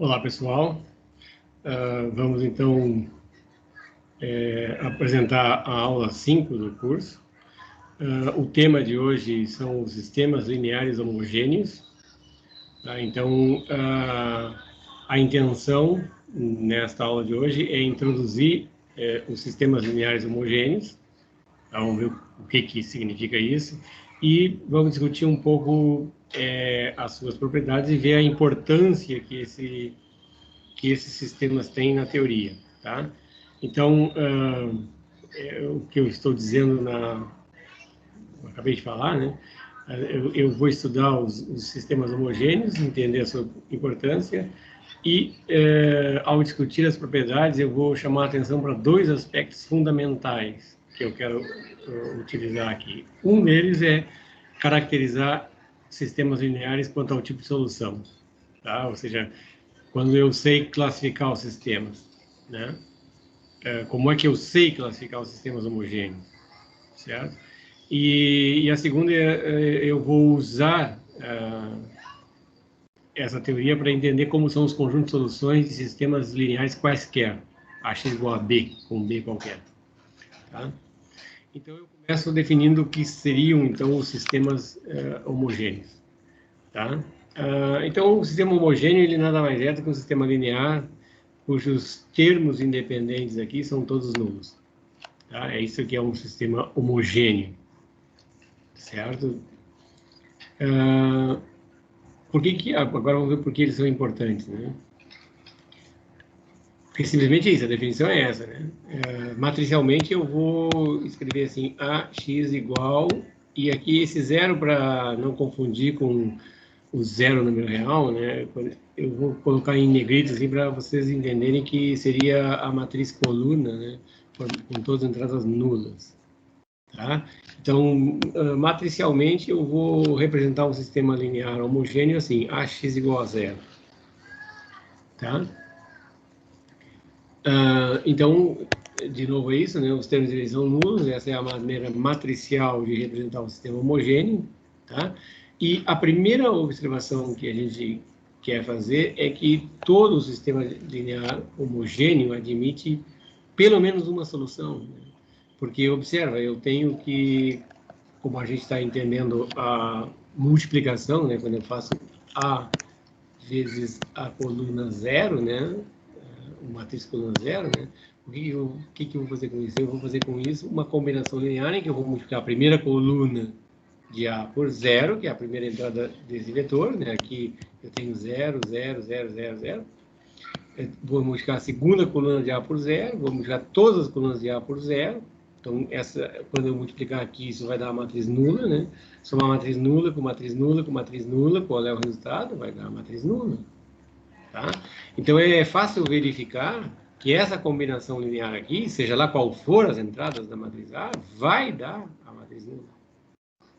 Olá, pessoal. Vamos, então, apresentar a aula 5 do curso. O tema de hoje são os sistemas lineares homogêneos. Tá? Então, a intenção nesta aula de hoje é introduzir os sistemas lineares homogêneos. Tá? Vamos ver o que significa isso. E vamos discutir um pouco as suas propriedades e ver a importância que esses sistemas têm na teoria, tá? Então, o que eu estou dizendo acabei de falar, né? Eu vou estudar os sistemas homogêneos, entender a sua importância e, ao discutir as propriedades, eu vou chamar a atenção para dois aspectos fundamentais que eu quero utilizar aqui. Um deles é caracterizar sistemas lineares quanto ao tipo de solução, tá? Ou seja, quando eu sei classificar os sistemas, né? Como é que eu sei classificar os sistemas homogêneos, certo? E a segunda eu vou usar essa teoria para entender como são os conjuntos de soluções de sistemas lineares quaisquer, Ax igual a B, com B qualquer, tá? Então eu começo definindo o que seriam então os sistemas homogêneos, tá? Então o sistema homogêneo ele nada mais é do que um sistema linear cujos termos independentes aqui são todos nulos. Tá? Isso aqui é um sistema homogêneo, certo? Agora vamos ver por que eles são importantes, né? Porque simplesmente é isso, a definição é essa, né? Matricialmente eu vou escrever assim, Ax igual, e aqui esse zero, para não confundir com o zero número real, né? Eu vou colocar em negrito assim para vocês entenderem que seria a matriz coluna, né? Com todas as entradas nulas, tá? Então, matricialmente eu vou representar um sistema linear homogêneo assim, Ax igual a zero, tá? Então, de novo é isso, né? Os termos eles são nulos, essa é a maneira matricial de representar um sistema homogêneo, tá? E a primeira observação que a gente quer fazer é que todo sistema linear homogêneo admite pelo menos uma solução, né? Porque, observa, eu tenho que, como a gente está entendendo a multiplicação, né? Quando eu faço A vezes a coluna zero, né? Uma matriz coluna zero, né? O que eu vou fazer com isso? Eu vou fazer com isso uma combinação linear em que eu vou multiplicar a primeira coluna de A por zero, que é a primeira entrada desse vetor, né? Aqui eu tenho 0, 0, 0, 0, 0. Eu vou multiplicar a segunda coluna de A por zero, vou multiplicar todas as colunas de A por zero. Então, quando eu multiplicar aqui, isso vai dar a matriz nula, né? Somar matriz nula com matriz nula com matriz nula, qual é o resultado? Vai dar a matriz nula. Tá? Então, é fácil verificar que essa combinação linear aqui, seja lá qual for as entradas da matriz A, vai dar a matriz nula.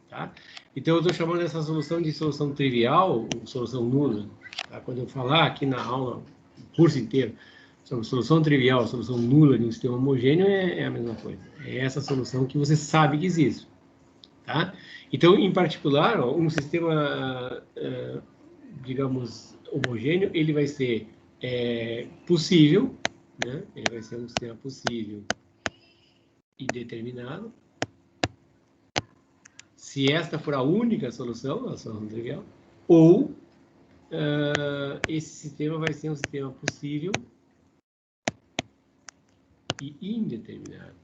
Tá? Então, eu estou chamando essa solução de solução trivial, ou solução nula. Tá? Quando eu falar aqui na aula, o curso inteiro, sobre solução trivial, solução nula de um sistema homogêneo, é a mesma coisa. É essa solução que você sabe que existe. Tá? Então, em particular, ó, um sistema, digamos, homogêneo, ele vai ser possível, né? Ele vai ser um sistema possível e determinado. Se esta for a única solução, a solução trivial, ou esse sistema vai ser um sistema possível e indeterminado.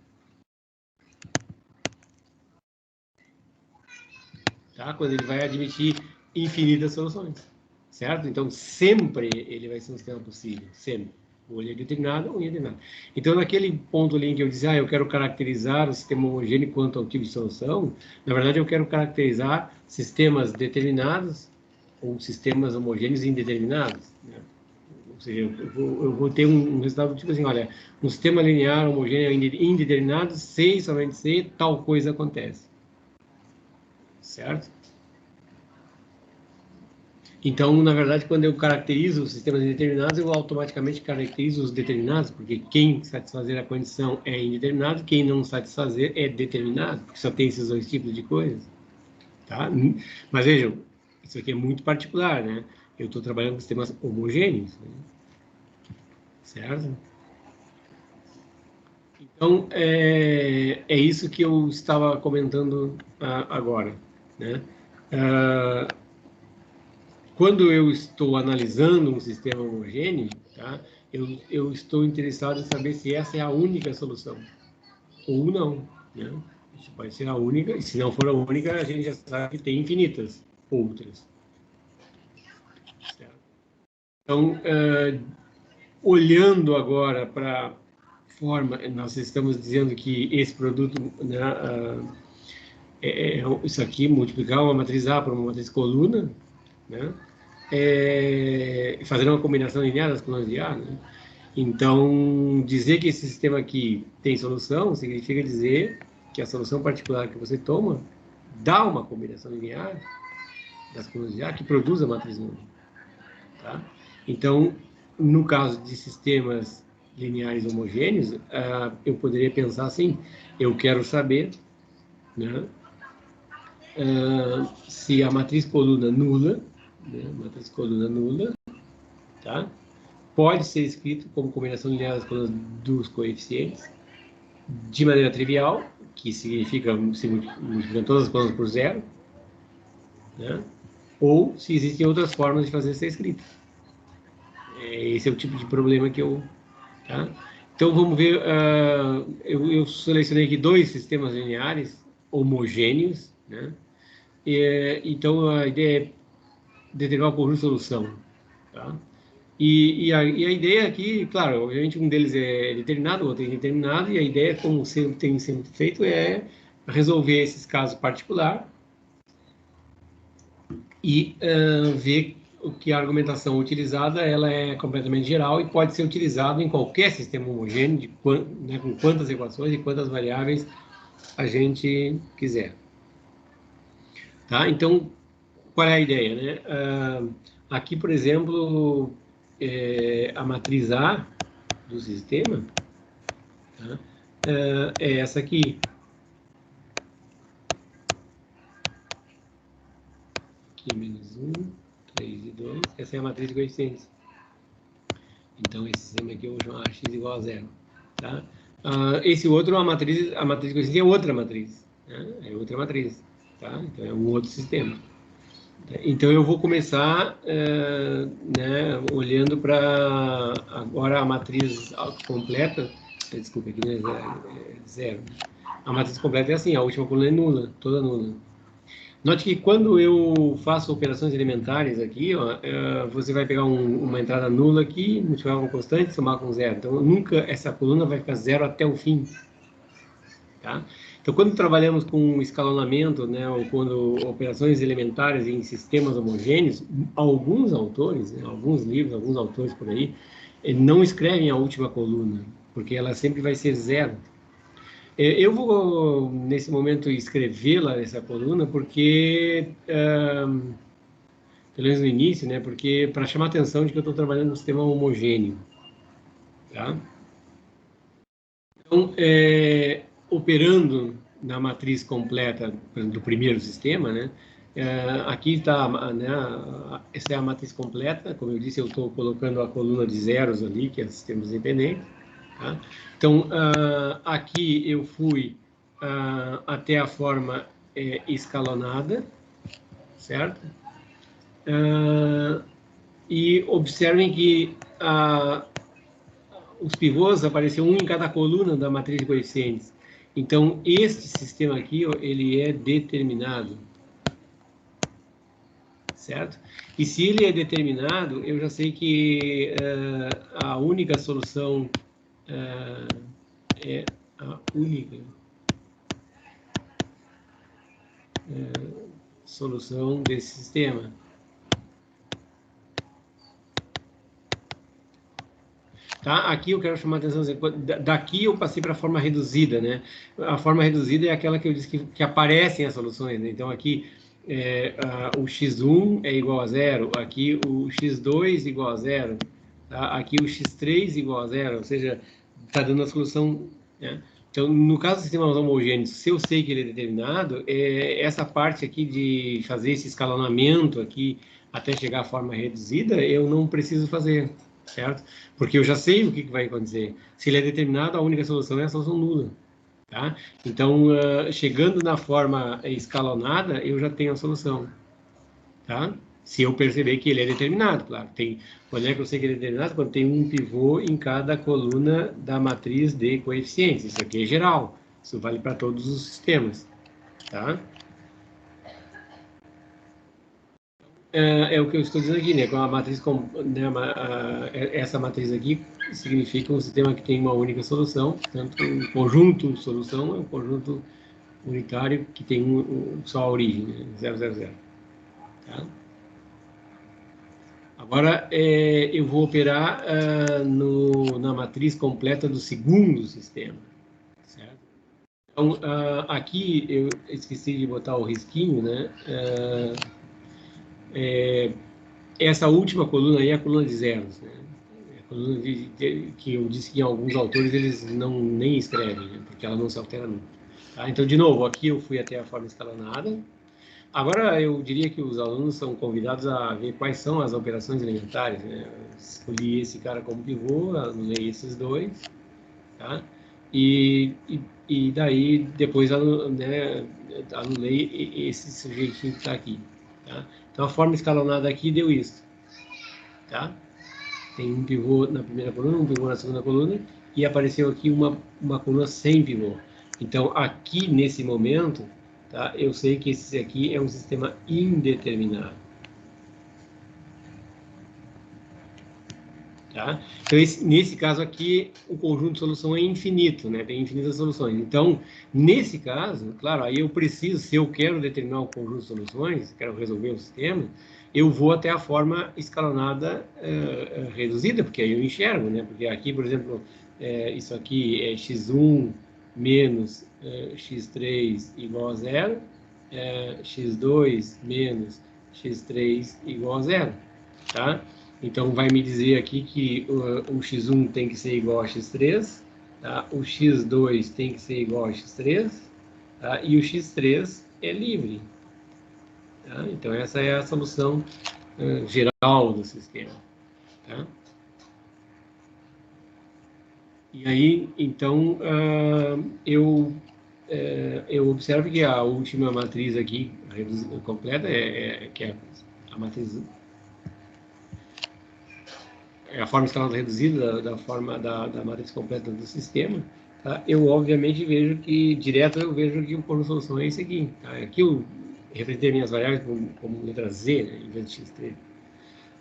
Tá? Quando ele vai admitir infinitas soluções, certo? Então, sempre ele vai ser um sistema possível, sempre. Ou ele é determinado ou indeterminado. Então, naquele ponto ali em que eu disse, eu quero caracterizar o sistema homogêneo quanto ao tipo de solução, na verdade, eu quero caracterizar sistemas determinados ou sistemas homogêneos indeterminados, né? Ou seja, eu vou ter um resultado tipo assim, olha, um sistema linear homogêneo indeterminado, sei, somente sei, tal coisa acontece. Certo? Então, na verdade, quando eu caracterizo os sistemas indeterminados, eu automaticamente caracterizo os determinados, porque quem satisfazer a condição é indeterminado, quem não satisfazer é determinado, porque só tem esses dois tipos de coisas. Tá? Mas vejam, isso aqui é muito particular, né? Eu estou trabalhando com sistemas homogêneos, né? certo? Então, é isso que eu estava comentando agora, né? Quando eu estou analisando um sistema homogêneo, tá? Eu estou interessado em saber se essa é a única solução ou não, né? Isso pode ser a única, e se não for a única, a gente já sabe que tem infinitas outras. Certo? Então, olhando agora para forma, nós estamos dizendo que esse produto, né, isso aqui, multiplicar uma matriz A por uma matriz coluna, né, fazer uma combinação linear das colunas de A, né? Então, dizer que esse sistema aqui tem solução significa dizer que a solução particular que você toma dá uma combinação linear das colunas de A que produz a matriz única, tá? Então, no caso de sistemas lineares homogêneos, eu poderia pensar assim: eu quero saber, né, se a matriz coluna nula, né, matriz coluna nula, tá, pode ser escrito como combinação linear das colunas dos coeficientes de maneira trivial, que significa se multiplicando todas as colunas por zero, né, ou se existem outras formas de fazer essa escrita. Esse é o tipo de problema que eu... Tá? Então, vamos ver, eu selecionei aqui 2 sistemas lineares homogêneos, né? Então, a ideia é determinar o conjunto de solução. Tá? E a ideia aqui, claro, obviamente um deles é determinado, o outro é indeterminado, e a ideia, como sempre tem sempre feito, é resolver esses casos particulares e ver que a argumentação utilizada ela é completamente geral e pode ser utilizado em qualquer sistema homogêneo, né, com quantas equações e quantas variáveis a gente quiser. Tá? Então, qual é a ideia? Né? Aqui, por exemplo, a matriz A do sistema, tá? É essa aqui. Aqui, menos 1, 3 e 2. Essa é a matriz de coeficientes. Então, esse sistema aqui eu vou chamar x igual a 0. Tá? Esse outro, a matriz de coeficientes é outra matriz. Né? É outra matriz. Tá? Então, é um outro sistema. Então, eu vou começar né, olhando para agora a matriz completa. Desculpa, aqui não é zero. A matriz completa é assim, a última coluna é nula, toda nula. Note que quando eu faço operações elementares aqui, ó, você vai pegar uma entrada nula aqui, multiplicar com constante, somar com zero. Então, nunca essa coluna vai ficar zero até o fim. Tá? Então, quando trabalhamos com escalonamento, né, ou quando operações elementares em sistemas homogêneos, alguns autores, né, alguns livros, alguns autores por aí, não escrevem a última coluna, porque ela sempre vai ser zero. Eu vou, nesse momento, escrevê-la, essa coluna, porque, pelo menos no início, né, porque para chamar a atenção de que eu estou trabalhando num sistema homogêneo. Tá? Então, operando na matriz completa do primeiro sistema, né, aqui está, né, essa é a matriz completa, como eu disse, eu estou colocando a coluna de zeros ali, que é o sistema independente. Tá? Então, aqui eu fui até a forma escalonada, certo? E observem que os pivôs apareceu um em cada coluna da matriz de coeficientes. Então, este sistema aqui, ó, ele é determinado, certo? E se ele é determinado, eu já sei que a única solução é a única solução desse sistema. Tá? Aqui eu quero chamar a atenção, daqui eu passei para a forma reduzida, né? A forma reduzida é aquela que eu disse que aparecem as soluções, né? Então aqui o x1 é igual a 0, aqui o x2 igual a 0, tá? Aqui o x3 igual a 0, ou seja, está dando a solução, né? Então, no caso do sistema homogêneo, se eu sei que ele é determinado, essa parte aqui de fazer esse escalonamento aqui até chegar à forma reduzida, eu não preciso fazer. certo? Porque eu já sei o que vai acontecer. Se ele é determinado, a única solução é a solução nula, tá? Então, chegando na forma escalonada, eu já tenho a solução, tá? Se eu perceber que ele é determinado, claro. Quando é que eu sei que ele é determinado? Quando tem um pivô em cada coluna da matriz de coeficientes. Isso aqui é geral. Isso vale para todos os sistemas, tá? É o que eu estou dizendo aqui, né? Com a matriz, né, essa matriz aqui significa um sistema que tem uma única solução, portanto, um conjunto solução é um conjunto unitário que tem só a origem, né? 0, 0, 0. Tá? Agora, eu vou operar na matriz completa do segundo sistema, certo? Então, aqui eu esqueci de botar o risquinho, né? Essa última coluna aí é a coluna de zeros, né? É a coluna que eu disse que em alguns autores eles não nem escrevem, né? Porque ela não se altera nunca. Tá? Então, de novo, aqui eu fui até a forma escalonada. Agora, eu diria que os alunos são convidados a ver quais são as operações elementares, né? Eu escolhi esse cara como pivô, anulei esses dois, tá? E daí, depois, né, anulei esse sujeitinho que está aqui, tá? Então, a forma escalonada aqui deu isso, tá? Tem um pivô na primeira coluna, um pivô na segunda coluna, e apareceu aqui uma coluna sem pivô. Então, aqui, nesse momento, tá, eu sei que esse aqui é um sistema indeterminado. Tá? Então, nesse caso aqui, o conjunto de solução é infinito, né? Tem infinitas soluções. Então, nesse caso, claro, aí eu preciso, se eu quero determinar o conjunto de soluções, quero resolver o sistema, eu vou até a forma escalonada reduzida, porque aí eu enxergo, né? Porque aqui, por exemplo, isso aqui é x1 menos x3 igual a 0, x2 menos x3 igual a 0, tá? Então, vai me dizer aqui que o x1 tem que ser igual a x3, tá? O x2 tem que ser igual a x3, tá? E o x3 é livre. Tá? Então, essa é a solução geral do sistema. Tá? E aí, então, eu observo que a última matriz aqui, completa, que é a matriz... É a forma escalonada reduzida da forma da matriz completa do sistema, tá? Eu obviamente vejo que direto eu vejo que o conjunto de solução é esse aqui, tá? Aqui eu representei minhas variáveis como letra Z, né, em vez de x3,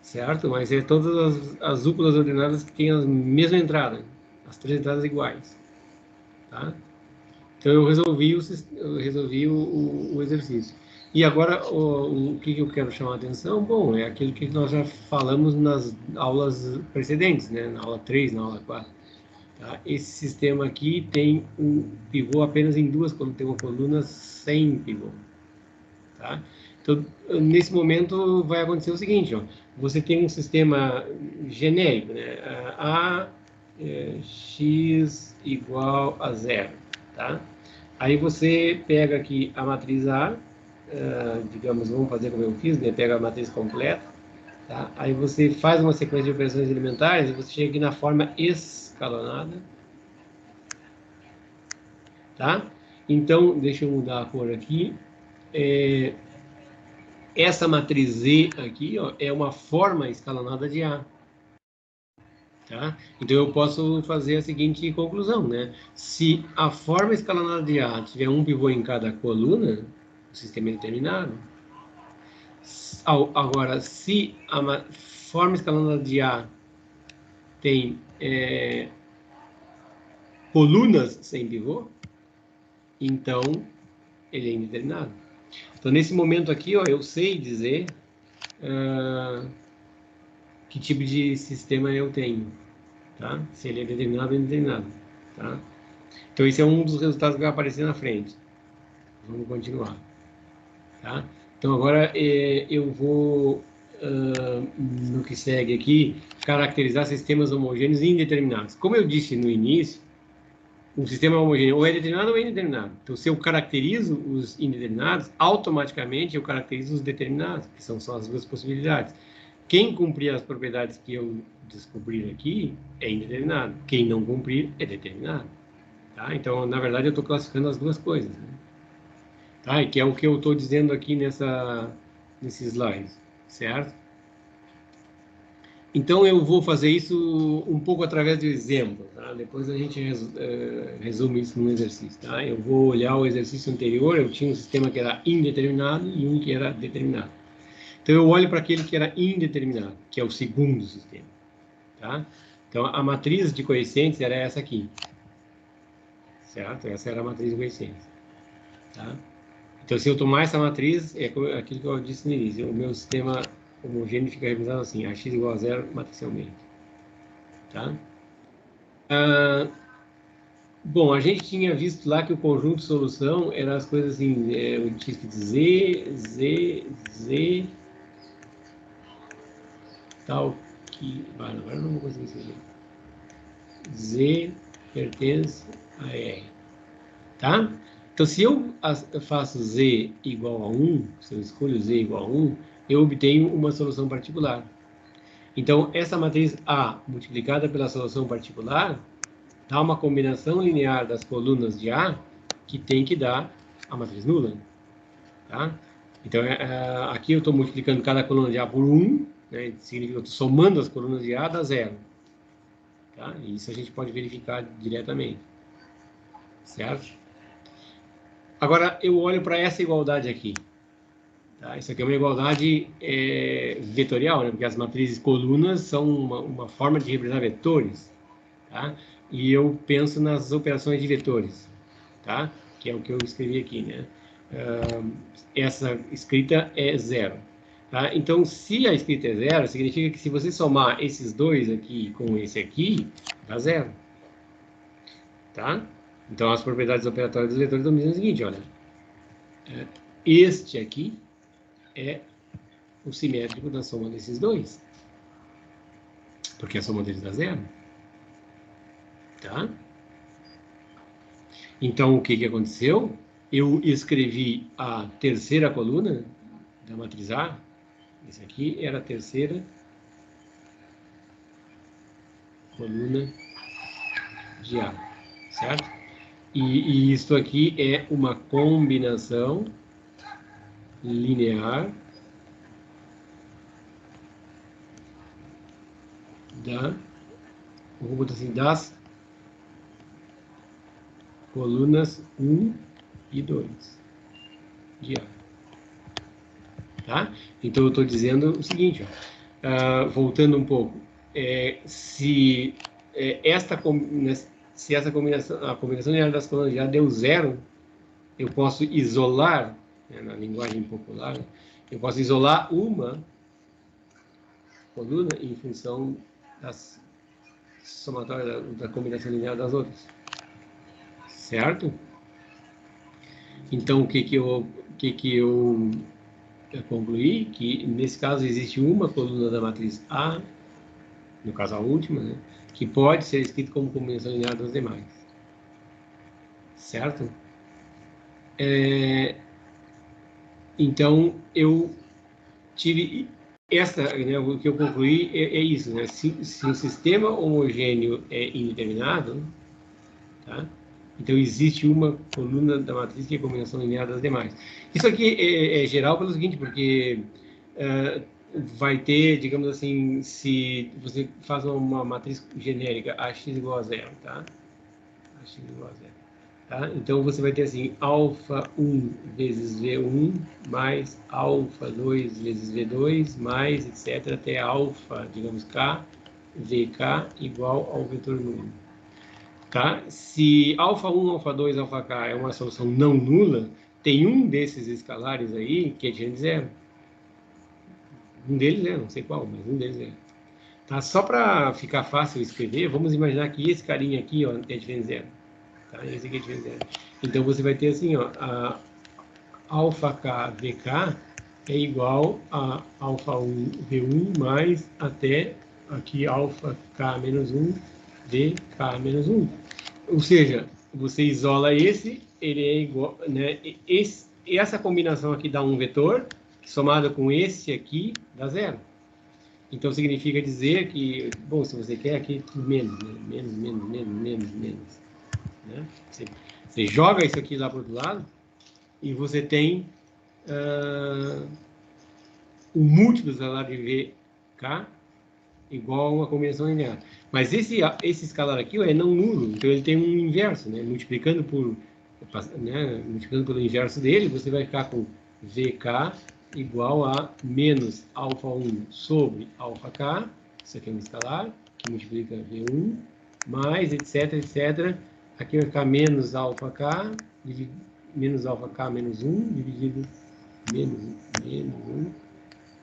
certo? Mas é todas as úpulas ordenadas que têm a mesma entrada, as três entradas iguais, tá? Então eu resolvi o exercício. E agora, o que eu quero chamar a atenção? Bom, é aquilo que nós já falamos nas aulas precedentes, né? Na aula 3, na aula 4. Tá? Esse sistema aqui tem um pivô apenas em duas colunas, tem uma coluna sem pivô. Tá? Então, nesse momento, vai acontecer o seguinte, ó, você tem um sistema genérico, né? X igual a 0, tá? Aí você pega aqui a matriz A, digamos, vamos fazer como eu fiz, né? Pega a matriz completa, tá? Aí você faz uma sequência de operações elementares e você chega aqui na forma escalonada, tá? Então, deixa eu mudar a cor aqui. Essa matriz Z aqui, ó, é uma forma escalonada de A. Tá? Então, eu posso fazer a seguinte conclusão, né? Se a forma escalonada de A tiver um pivô em cada coluna, o sistema é determinado. Agora, se a forma escalonada de A tem colunas sem pivô, então ele é indeterminado. Então, nesse momento aqui, ó, eu sei dizer que tipo de sistema eu tenho. Tá? Se ele é determinado ou indeterminado, tá? Então, esse é um dos resultados que vai aparecer na frente. Vamos continuar, tá? Então, agora eu vou, no que segue aqui, caracterizar sistemas homogêneos indeterminados. Como eu disse no início, um sistema homogêneo ou é determinado ou é indeterminado. Então, se eu caracterizo os indeterminados, automaticamente eu caracterizo os determinados, que são só as duas possibilidades. Quem cumprir as propriedades que eu descobrir aqui é indeterminado. Quem não cumprir é determinado. Tá? Então, na verdade, eu estou classificando as duas coisas. Né? Tá? E que é o que eu estou dizendo aqui nesse slide, certo? Então, eu vou fazer isso um pouco através de exemplo. Tá? Depois a gente resume isso num exercício. Tá? Eu vou olhar o exercício anterior, eu tinha um sistema que era indeterminado e um que era determinado. Então, eu olho para aquele que era indeterminado, que é o segundo sistema. Tá? Então, a matriz de coeficientes era essa aqui. Certo? Essa era a matriz de coeficientes. Tá? Então, se eu tomar essa matriz, é aquilo que eu disse no início, o meu sistema homogêneo fica representado assim, ax igual a zero matricialmente. Tá? Bom, a gente tinha visto lá que o conjunto de solução era as coisas assim, eu tinha escrito Z, tal, que... agora eu não vou conseguir escrever. Z pertence a R. Tá? Então, se eu faço Z igual a 1, se eu escolho Z igual a 1, eu obtenho uma solução particular. Então, essa matriz A multiplicada pela solução particular dá uma combinação linear das colunas de A que tem que dar a matriz nula. Tá? Então, aqui eu estou multiplicando cada coluna de A por 1, né? Significa que eu estou somando as colunas de A, dá 0. Tá? E isso a gente pode verificar diretamente. Certo? Agora, eu olho para essa igualdade aqui. Tá? Isso aqui é uma igualdade vetorial, né? Porque as matrizes colunas são uma forma de representar vetores. Tá? E eu penso nas operações de vetores, tá? Que é o que eu escrevi aqui. Né? Essa escrita é zero. Tá? Então, se a escrita é zero, significa que se você somar esses dois aqui com esse aqui, dá zero. Tá? Então, as propriedades operatórias dos vetores estão dizendo o seguinte, olha, este aqui é o simétrico da soma desses dois, porque a soma deles dá zero. Tá? Então, o que aconteceu? Eu escrevi a terceira coluna da matriz A, esse aqui era a terceira coluna de A, certo? E isto aqui é uma combinação linear vou botar assim, das colunas 1 e 2 de A. Tá? Então, eu estou dizendo o seguinte, ó, voltando um pouco, se essa combinação, a combinação linear das colunas de A deu zero, eu posso isolar, né, na linguagem popular, eu posso isolar uma coluna em função das somatórias da combinação linear das outras. Certo? Então, o que eu concluí? Que, nesse caso, existe uma coluna da matriz A, no caso a última, né, que pode ser escrita como combinação linear das demais. Certo? Então, eu tive né, o que eu concluí é isso, né? Se o sistema homogêneo é indeterminado, tá? Então, existe uma coluna da matriz que é a combinação linear das demais. Isso aqui é geral pelo seguinte, porque vai ter, digamos assim, se você faz uma matriz genérica, AX igual a zero, tá? AX igual a zero. Tá? Então, você vai ter assim, alfa 1 vezes V1 mais alfa 2 vezes V2 mais, etc., até alfa, digamos, K, VK igual ao vetor nulo. Tá? Se alfa 1, alfa 2, alfa K é uma solução não nula, tem um desses escalares aí que é diferente de zero. Um deles é, não sei qual, mas um deles é. Tá? Só para ficar fácil escrever, vamos imaginar que esse carinha aqui ó, é diferente de zero. Tá? Esse aqui é diferente de zero. Então, você vai ter assim, ó, a alfa K VK é igual a alfa 1 V1 mais até aqui alfa K menos 1 VK menos 1. Ou seja, você isola esse, ele é igual, né? Essa combinação aqui dá um vetor, somado com esse aqui, dá zero. Então, significa dizer que, bom, se você quer aqui, menos, né? Menos. Né? Você joga isso aqui lá para o outro lado e você tem o múltiplo do escalar de VK igual a uma combinação linear. Mas esse escalar aqui é não nulo, então ele tem um inverso, né? Multiplicando pelo inverso dele, você vai ficar com VK igual a menos alfa1 sobre alfa-k, isso aqui é um escalar, que multiplica V1, mais etc. Aqui vai ficar menos alfa-k, menos alfa-k menos 1, dividido menos 1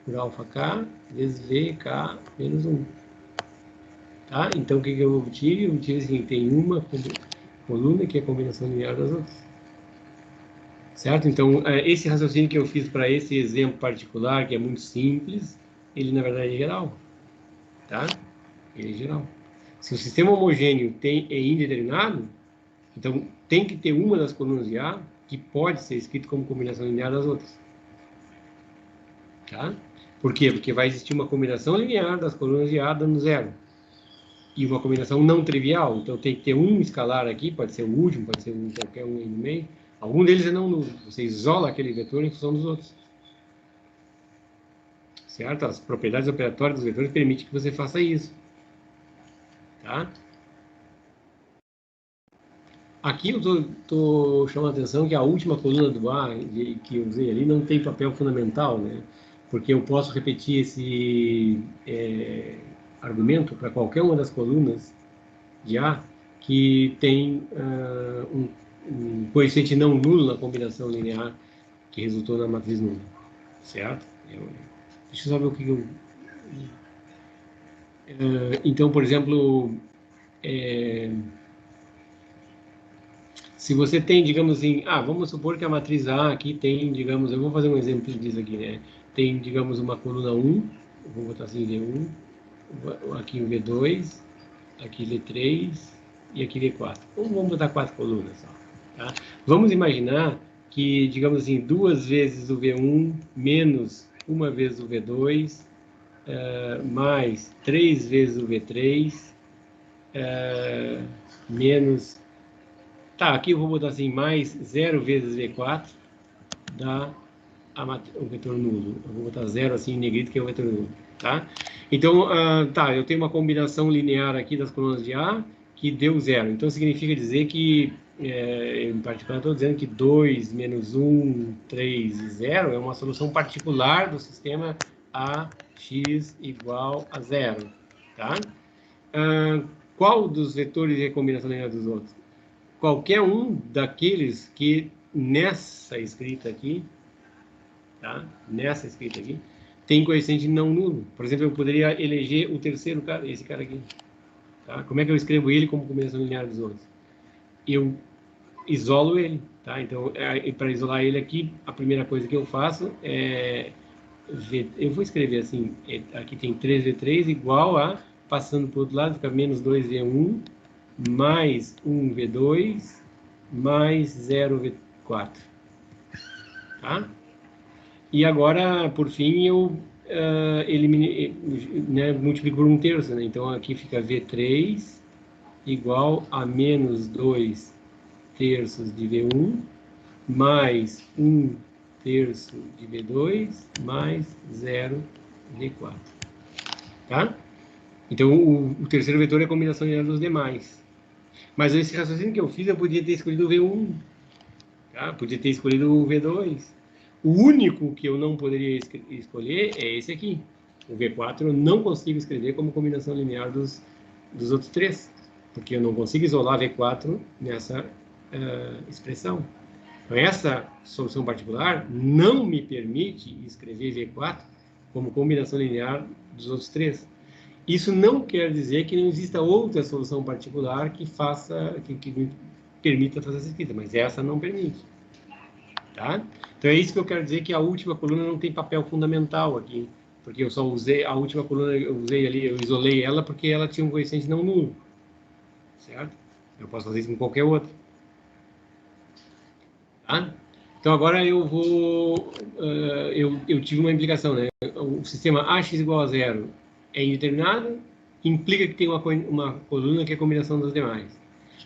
por alfa-k, vezes VK menos 1. Tá? Então, o que eu obtive? Eu obtive assim, tem uma coluna que é a combinação linear das outras. Certo? Então, esse raciocínio que eu fiz para esse exemplo particular, que é muito simples, ele, na verdade, é geral. Tá? Ele é geral. Se o sistema homogêneo é indeterminado, então tem que ter uma das colunas de A que pode ser escrito como combinação linear das outras. Tá? Por quê? Porque vai existir uma combinação linear das colunas de A dando zero. E uma combinação não trivial. Então tem que ter um escalar aqui, pode ser o último, pode ser qualquer um aí no meio. Algum deles é não nulo. Você isola aquele vetor em função dos outros. Certo? As propriedades operatórias dos vetores permitem que você faça isso. Tá? Aqui eu estou chamando a atenção que a última coluna do A que eu usei ali não tem papel fundamental, né? Porque eu posso repetir esse argumento para qualquer uma das colunas de A que tem um coeficiente não nulo na combinação linear que resultou na matriz nula, certo? Deixa eu só ver o que eu... então, por exemplo, se você tem, digamos assim, vamos supor que a matriz A aqui tem, digamos, eu vou fazer um exemplo disso aqui, né? Tem, digamos, uma coluna 1, eu vou botar assim V1, aqui um V2, aqui V3 e aqui V4. Vamos botar 4 colunas só, tá? Vamos imaginar que, digamos assim, 2 vezes o V1 menos 1 vez o V2 mais 3 vezes o V3 menos... Tá, aqui eu vou botar assim, mais 0 vezes V4 dá o vetor nulo. Eu vou botar 0 assim em negrito, que é o vetor nulo, tá? Então, eu tenho uma combinação linear aqui das colunas de A que deu 0. Então, significa dizer que, em particular, estou dizendo que 2 menos 1, 3 e 0 é uma solução particular do sistema AX igual a 0, tá? Qual dos vetores é a combinação linear dos outros? Qualquer um daqueles que nessa escrita aqui, tá? Nessa escrita aqui, tem coeficiente não nulo. Por exemplo, eu poderia eleger o terceiro cara, esse cara aqui. Tá? Como é que eu escrevo ele como combinação linear dos outros? Eu isolo ele, tá? Então, para isolar ele aqui, a primeira coisa que eu faço é eu vou escrever assim, aqui tem 3V3 igual a, passando para o outro lado, fica menos 2V1 mais 1V2 mais 0V4, tá? E agora, por fim, eu eliminei, né, multiplico por 1/3, né? Então, aqui fica V3 igual a menos 2/3 de V1 mais 1/3 de V2 mais 0V4, tá? Então, o terceiro vetor é a combinação linear dos demais. Mas esse raciocínio que eu fiz, eu podia ter escolhido o V1, tá? Podia ter escolhido o V2. O único que eu não poderia escolher é esse aqui. O V4 eu não consigo escrever como combinação linear dos outros três, porque eu não consigo isolar V4 nessa expressão. Então, essa solução particular não me permite escrever V4 como combinação linear dos outros três. Isso não quer dizer que não exista outra solução particular que me permita fazer essa escrita, mas essa não permite. Tá? Então é isso que eu quero dizer, que a última coluna não tem papel fundamental aqui, porque eu só usei a última coluna, eu isolei ela porque ela tinha um coeficiente não nulo, certo? Eu posso fazer isso com qualquer outra. Tá? Então agora eu vou, eu tive uma implicação, né? O sistema AX igual a 0 é indeterminado, implica que tem uma coluna que é a combinação das demais.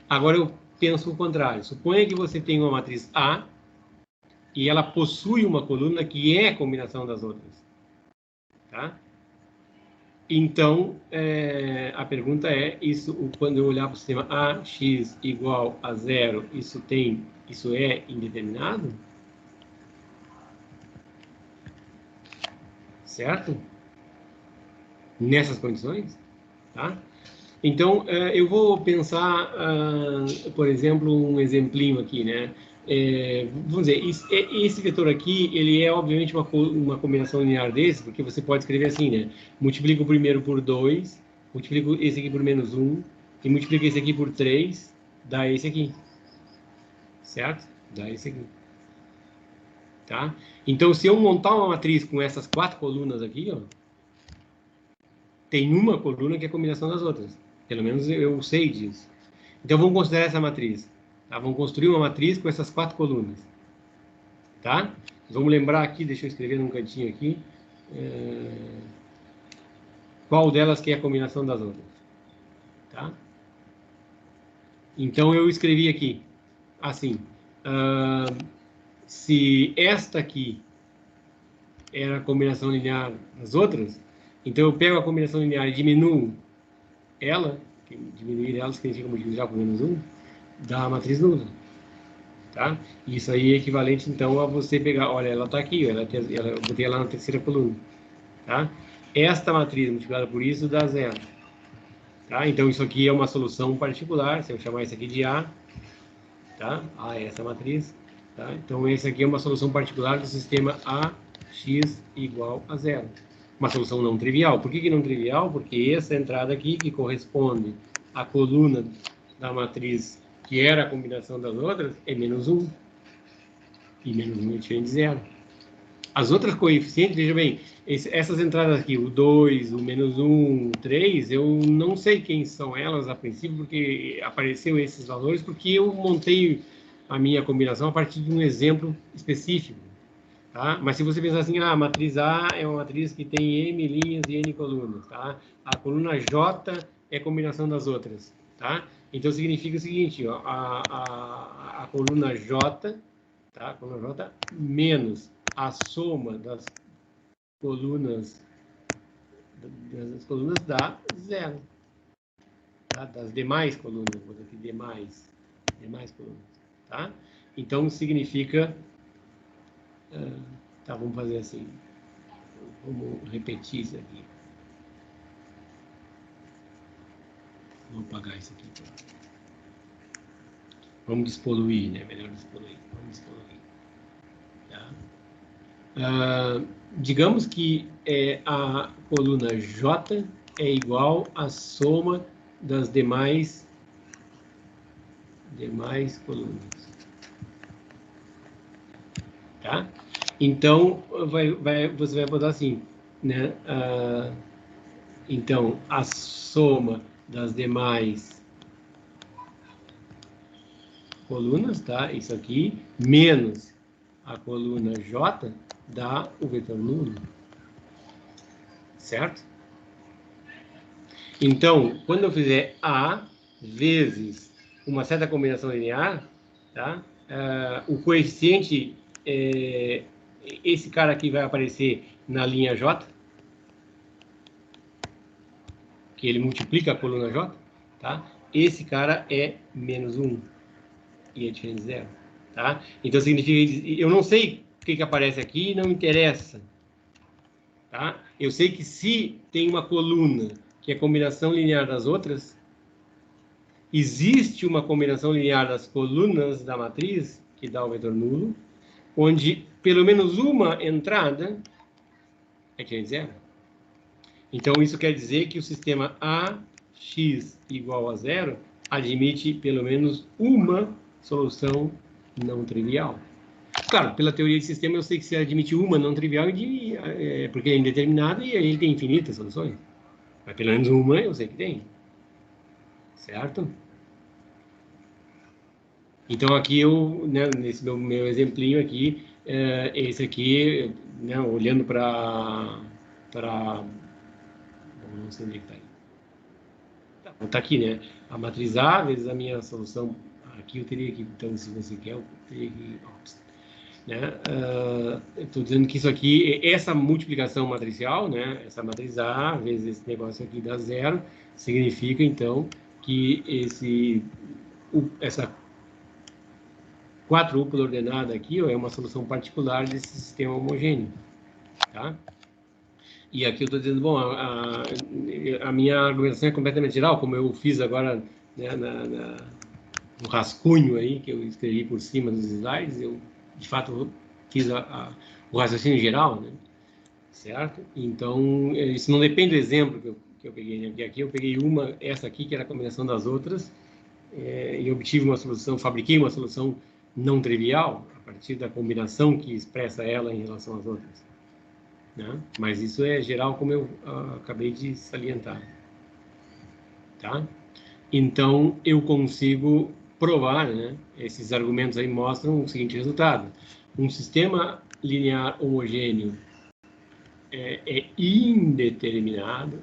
Agora eu penso o contrário. Suponha que você tem uma matriz A e ela possui uma coluna que é a combinação das outras. Tá? Então, a pergunta é, quando eu olhar para o sistema AX igual a 0, isso é indeterminado? Certo? Nessas condições? Tá? Então, eu vou pensar, por exemplo, um exemplinho aqui, né? Vamos dizer, esse vetor aqui, ele é obviamente uma combinação linear desse, porque você pode escrever assim, né? Multiplica o primeiro por 2, multiplica esse aqui por menos 1, e multiplica esse aqui por 3, dá esse aqui. Certo? Dá esse aqui. Tá? Então, se eu montar uma matriz com essas 4 colunas aqui, ó, tem uma coluna que é a combinação das outras. Pelo menos eu sei disso. Então, vamos considerar essa matriz. Tá? Vamos construir uma matriz com essas 4 colunas. Tá? Vamos lembrar aqui, deixa eu escrever num cantinho aqui. Qual delas que é a combinação das outras. Tá? Então, eu escrevi aqui, assim. Se esta aqui era a combinação linear das outras, então eu pego a combinação linear e diminuo ela, diminuir ela significa multiplicar por menos 1, dá a matriz nula. Tá? Isso aí é equivalente, então, a você pegar, olha, ela está aqui, eu botei ela na terceira coluna. Tá? Esta matriz multiplicada por isso dá 0. Tá? Então, isso aqui é uma solução particular, se eu chamar isso aqui de A, tá? A é essa matriz. Tá? Então, esse aqui é uma solução particular do sistema AX igual a 0. Uma solução não trivial. Por que não trivial? Porque essa entrada aqui, que corresponde à coluna da matriz que era a combinação das outras, é menos 1. E menos 1 é diferente de 0. As outras coeficientes, veja bem, essas entradas aqui, o 2, o menos 1, o 3, eu não sei quem são elas a princípio, porque apareceu esses valores, porque eu montei a minha combinação a partir de um exemplo específico. Tá? Mas se você pensar assim, a matriz A é uma matriz que tem M linhas e N colunas. Tá? A coluna J é a combinação das outras. Tá? Então, significa o seguinte, ó, a coluna J, tá? A coluna J menos a soma das colunas dá 0. Tá? Das demais colunas, vou dizer aqui, demais colunas. Tá? Então, significa... tá, vamos fazer assim. Vamos repetir isso aqui. Vamos apagar isso aqui. Vamos despoluir, né? Melhor despoluir. Vamos despoluir. Tá? Digamos que a coluna J é igual à soma das demais colunas. Tá? Então, você vai botar assim, né? Então, a soma das demais colunas, tá? Isso aqui, menos a coluna J, dá o vetor nulo. Certo? Então, quando eu fizer A vezes uma certa combinação linear, tá? O coeficiente, esse cara aqui vai aparecer na linha J, que ele multiplica a coluna J, tá? Esse cara é menos 1 e é diferente de 0, tá? Então significa, eu não sei o que aparece aqui, não interessa, tá? Eu sei que se tem uma coluna que é a combinação linear das outras, existe uma combinação linear das colunas da matriz, que dá o vetor nulo, onde pelo menos uma entrada é diferente de 0. Então, isso quer dizer que o sistema AX igual a 0 admite pelo menos uma solução não trivial. Claro, pela teoria de sistema, eu sei que se admite uma não trivial, porque é indeterminada e ele tem infinitas soluções. Mas pelo menos uma eu sei que tem. Certo? Então, aqui né, nesse meu exemplinho aqui, esse aqui, né, olhando para Então, não sei onde está aí. Está aqui, né? A matriz A vezes a minha solução. Aqui eu teria que, então, se você quer, eu teria que... Né? Estou dizendo que isso aqui, essa multiplicação matricial, né? Essa matriz A vezes esse negócio aqui dá zero, significa, então, que essa quadrúpula ordenada aqui, ó, é uma solução particular desse sistema homogêneo, tá? E aqui eu estou dizendo, bom, a minha argumentação é completamente geral, como eu fiz agora, né, no rascunho aí, que eu escrevi por cima dos slides, eu, de fato, fiz o raciocínio geral, né? Certo? Então, isso não depende do exemplo que eu peguei, né? Aqui eu peguei essa aqui, que era a combinação das outras, e obtive uma solução, fabriquei uma solução não trivial, a partir da combinação que expressa ela em relação às outras. Né? Mas isso é geral, como eu acabei de salientar. Tá? Então, eu consigo provar, né? Esses argumentos aí mostram o seguinte resultado. Um sistema linear homogêneo é indeterminado,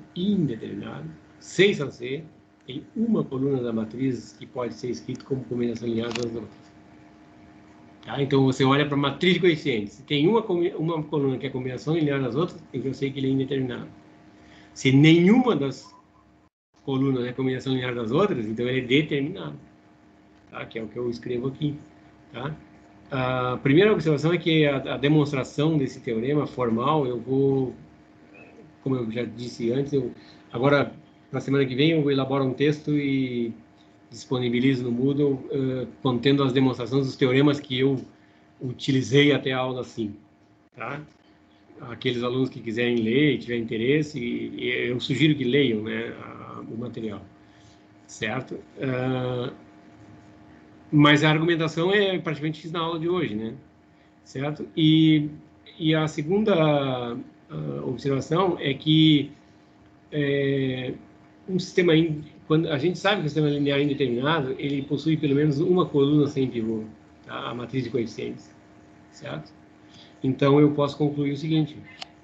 6 a C, em uma coluna da matriz que pode ser escrito como combinação linear das outras. Tá? Então, você olha para a matriz de coeficientes. Se tem uma coluna que é combinação linear das outras, então eu sei que ele é indeterminado. Se nenhuma das colunas é combinação linear das outras, então ele é determinado. Tá? Que é o que eu escrevo aqui. Tá? A primeira observação é que a demonstração desse teorema formal, eu vou, como eu já disse antes, agora, na semana que vem, eu elaboro um texto e disponibilizo no Moodle, contendo as demonstrações dos teoremas que eu utilizei até a aula 5. Tá? Aqueles alunos que quiserem ler e tiverem interesse, eu sugiro que leiam, né, o material. Certo? Mas a argumentação é praticamente fiz na aula de hoje, né? Certo? E a segunda observação é que um sistema, quando a gente sabe que o sistema linear indeterminado, ele possui pelo menos uma coluna sem pivô, tá? A matriz de coeficientes, certo? Então eu posso concluir o seguinte: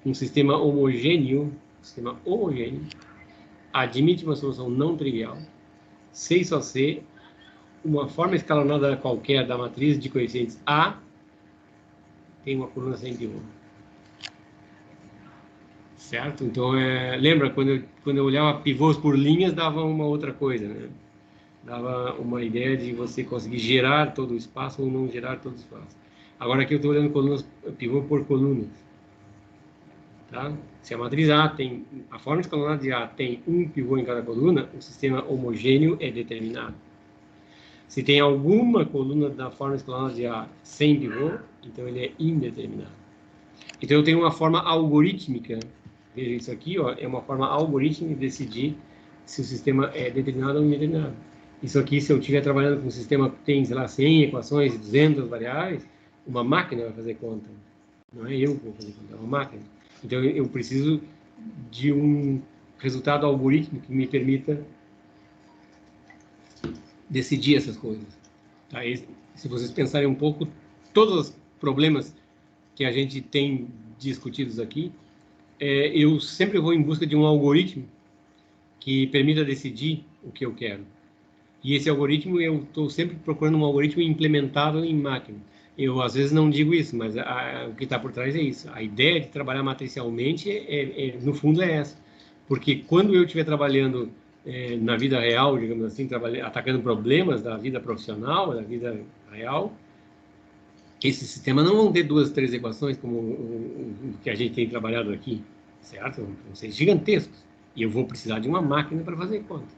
um sistema homogêneo admite uma solução não trivial, C só C, uma forma escalonada qualquer da matriz de coeficientes A tem uma coluna sem pivô. Certo? Então, lembra, quando eu olhava pivôs por linhas, dava uma outra coisa, né? Dava uma ideia de você conseguir gerar todo o espaço ou não gerar todo o espaço. Agora aqui eu estou olhando pivô por colunas. Tá? Se a matriz A tem, a forma escalonada de A tem um pivô em cada coluna, o sistema homogêneo é determinado. Se tem alguma coluna da forma escalonada de A sem pivô, então ele é indeterminado. Então eu tenho uma forma algorítmica, veja isso aqui, ó, é uma forma algorítmica de decidir se o sistema é determinado ou indeterminado. Isso aqui, se eu estiver trabalhando com um sistema que tem, sei lá, 100 equações, 200 variáveis, uma máquina vai fazer conta. Não é eu que vou fazer conta, é uma máquina. Então eu preciso de um resultado algorítmico que me permita decidir essas coisas. Tá? E, se vocês pensarem um pouco, todos os problemas que a gente tem discutidos aqui, eu sempre vou em busca de um algoritmo que permita decidir o que eu quero. E esse algoritmo, eu estou sempre procurando um algoritmo implementado em máquina. Eu, às vezes, não digo isso, mas o que está por trás é isso. A ideia de trabalhar matricialmente, no fundo, é essa. Porque quando eu estiver trabalhando na vida real, digamos assim, atacando problemas da vida profissional, da vida real, esses sistemas não vão ter 2, 3 equações como o que a gente tem trabalhado aqui, certo? Vão ser gigantescos. E eu vou precisar de uma máquina para fazer conta,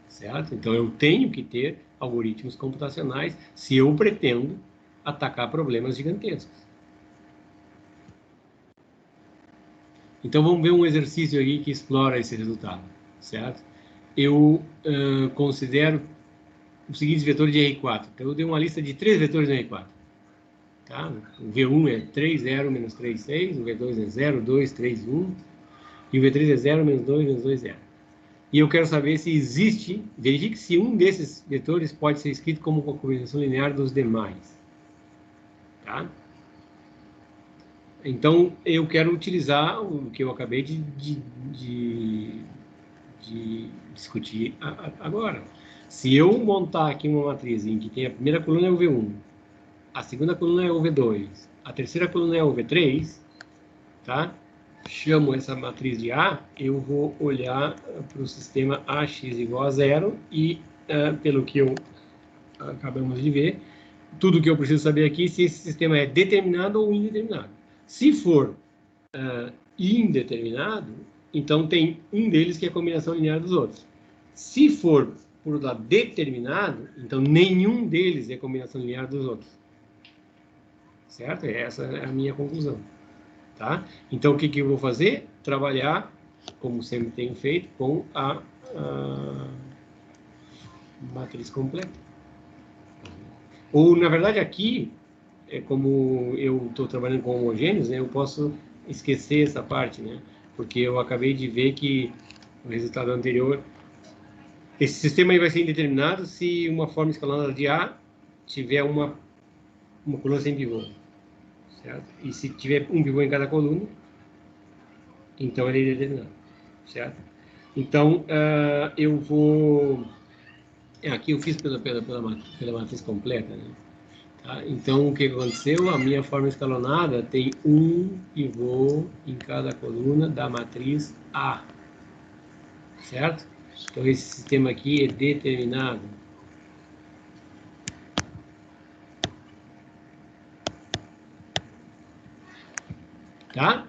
certo? Então, eu tenho que ter algoritmos computacionais se eu pretendo atacar problemas gigantescos. Então, vamos ver um exercício aqui que explora esse resultado, certo? Eu considero os seguintes vetores de R4. Então, eu dei uma lista de 3 vetores de R4. Tá? O V1 é 3, 0, menos 3, 6. O V2 é 0, 2, 3, 1. E o V3 é 0, menos 2, menos 2, 0. E eu quero saber se existe, verifique se um desses vetores pode ser escrito como uma combinação linear dos demais. Tá? Então, eu quero utilizar o que eu acabei de discutir agora. Se eu montar aqui uma matriz em que tem a primeira coluna é o V1, a segunda coluna é o V2, a terceira coluna é o V3, tá? Chamo essa matriz de A, eu vou olhar para o sistema AX igual a zero e, pelo que acabamos de ver, tudo que eu preciso saber aqui se esse sistema é determinado ou indeterminado. Se for indeterminado, então tem um deles que é a combinação linear dos outros. Se for por outro lado determinado, então nenhum deles é combinação linear dos outros. Certo? Essa é a minha conclusão. Tá? Então, o que eu vou fazer? Trabalhar, como sempre tenho feito, com a matriz completa. Ou, na verdade, aqui, como eu estou trabalhando com homogêneos, né, eu posso esquecer essa parte, né? Porque eu acabei de ver que o resultado anterior, esse sistema aí vai ser indeterminado se uma forma escalonada de A tiver uma coluna sem pivô, certo? E se tiver um pivô em cada coluna, então ele é indeterminado, certo? Então, eu vou... Aqui eu fiz pela matriz completa, né? Tá? Então, o que aconteceu? A minha forma escalonada tem um pivô em cada coluna da matriz A, certo? Então, esse sistema aqui é determinado. Tá?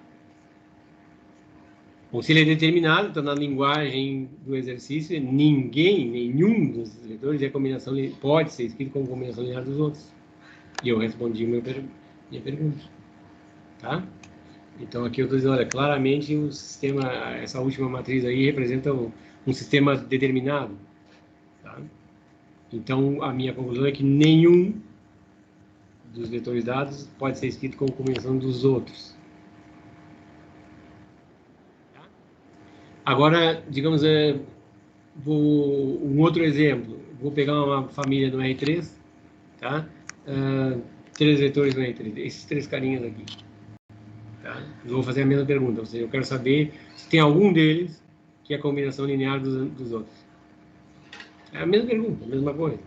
Ou se ele é determinado, então na linguagem do exercício, nenhum dos vetores é combinação, pode ser escrito como combinação linear dos outros. E eu respondi minha pergunta. Tá? Então aqui eu estou dizendo, olha, claramente o sistema, essa última matriz aí representa um sistema determinado. Tá? Então a minha conclusão é que nenhum dos vetores dados pode ser escrito como combinação dos outros. Tá? Agora, digamos, um outro exemplo. Vou pegar uma família do R3, tá? 3 vetores no R3, esses 3 carinhas aqui. Tá? Eu vou fazer a mesma pergunta, ou seja, eu quero saber se tem algum deles que é a combinação linear dos outros. É a mesma pergunta, a mesma coisa.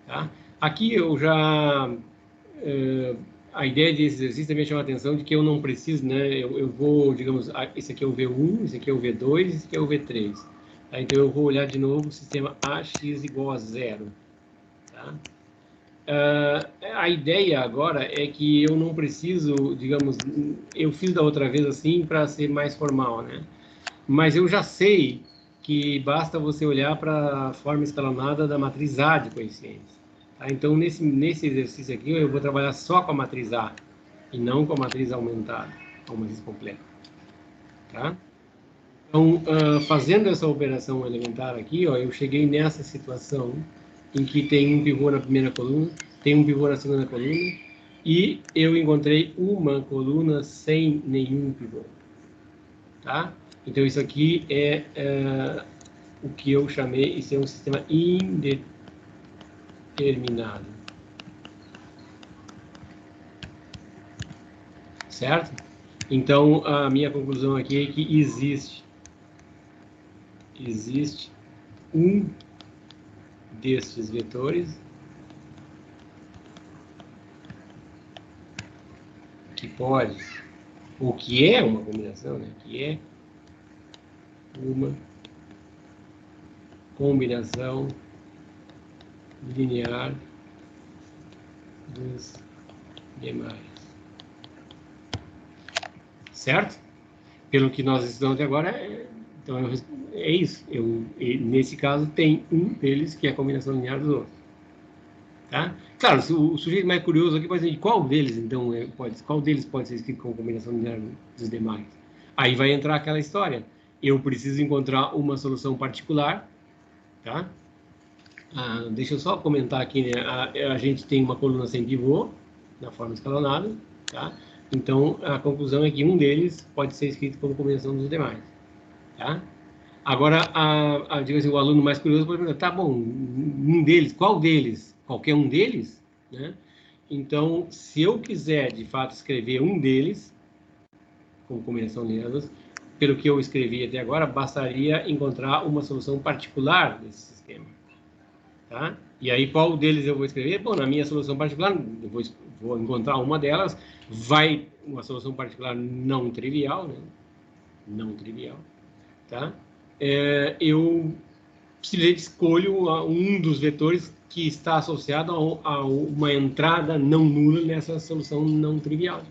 Tá? Aqui eu já... a ideia desse exercício também chama a atenção de que eu não preciso, né? Eu vou, digamos, esse aqui é o V1, esse aqui é o V2, esse aqui é o V3. Tá? Então eu vou olhar de novo o sistema AX igual a zero. Tá? A ideia agora é que eu não preciso, digamos, eu fiz da outra vez assim para ser mais formal, né? Mas eu já sei que basta você olhar para a forma escalonada da matriz A de coeficientes. Tá? Então, nesse exercício aqui, eu vou trabalhar só com a matriz A e não com a matriz aumentada, com a matriz completa. Tá? Então, fazendo essa operação elementar aqui, ó, eu cheguei nessa situação em que tem um pivô na primeira coluna, tem um pivô na segunda coluna, e eu encontrei uma coluna sem nenhum pivô. Tá? Então, isso aqui é o que eu chamei, isso é um sistema indeterminado. Certo? Então, a minha conclusão aqui é que existe um destes vetores que pode, ou que é uma combinação, né? Que é uma combinação linear dos demais. Certo? Pelo que nós estudamos até agora, então é isso. Nesse caso, tem um deles que é a combinação linear dos outros. Tá? Claro, o sujeito mais curioso aqui pode dizer qual deles, então, qual deles pode ser escrito como combinação linear dos demais. Aí vai entrar aquela história. Eu preciso encontrar uma solução particular, tá? Deixa eu só comentar aqui, né? A gente tem uma coluna sem pivô, na forma escalonada, tá? Então, a conclusão é que um deles pode ser escrito como combinação dos demais, tá? Agora, digamos assim, o aluno mais curioso pode perguntar, tá bom, um deles, qual deles? Qualquer um deles? Né? Então, se eu quiser, de fato, escrever um deles, como combinação linear, pelo que eu escrevi até agora, bastaria encontrar uma solução particular desse sistema. Tá? E aí, qual deles eu vou escrever? Bom, na minha solução particular, eu vou encontrar uma delas, uma solução particular não trivial, né? Não trivial, tá? Eu simplesmente escolho um dos vetores que está associado a uma entrada não nula nessa solução não trivial.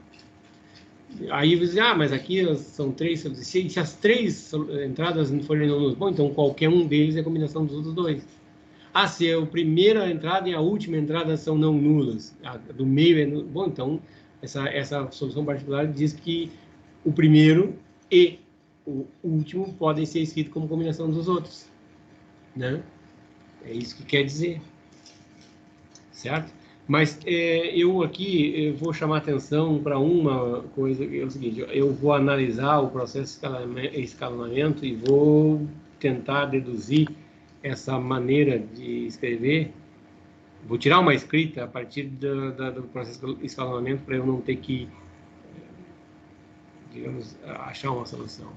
Aí você diz, mas aqui são 3, se as 3 entradas não forem não nulas, bom, então qualquer um deles é a combinação dos outros 2. Se a primeira entrada e a última entrada são não nulas, a do meio é nulo, bom, então essa solução particular diz que o primeiro e o último podem ser escritos como combinação dos outros, né? É isso que quer dizer, certo? Mas eu aqui vou chamar atenção para uma coisa, que é o seguinte, eu vou analisar o processo de escalonamento e vou tentar deduzir essa maneira de escrever. Vou tirar uma escrita a partir do processo de escalonamento para eu não ter que, digamos, achar uma solução.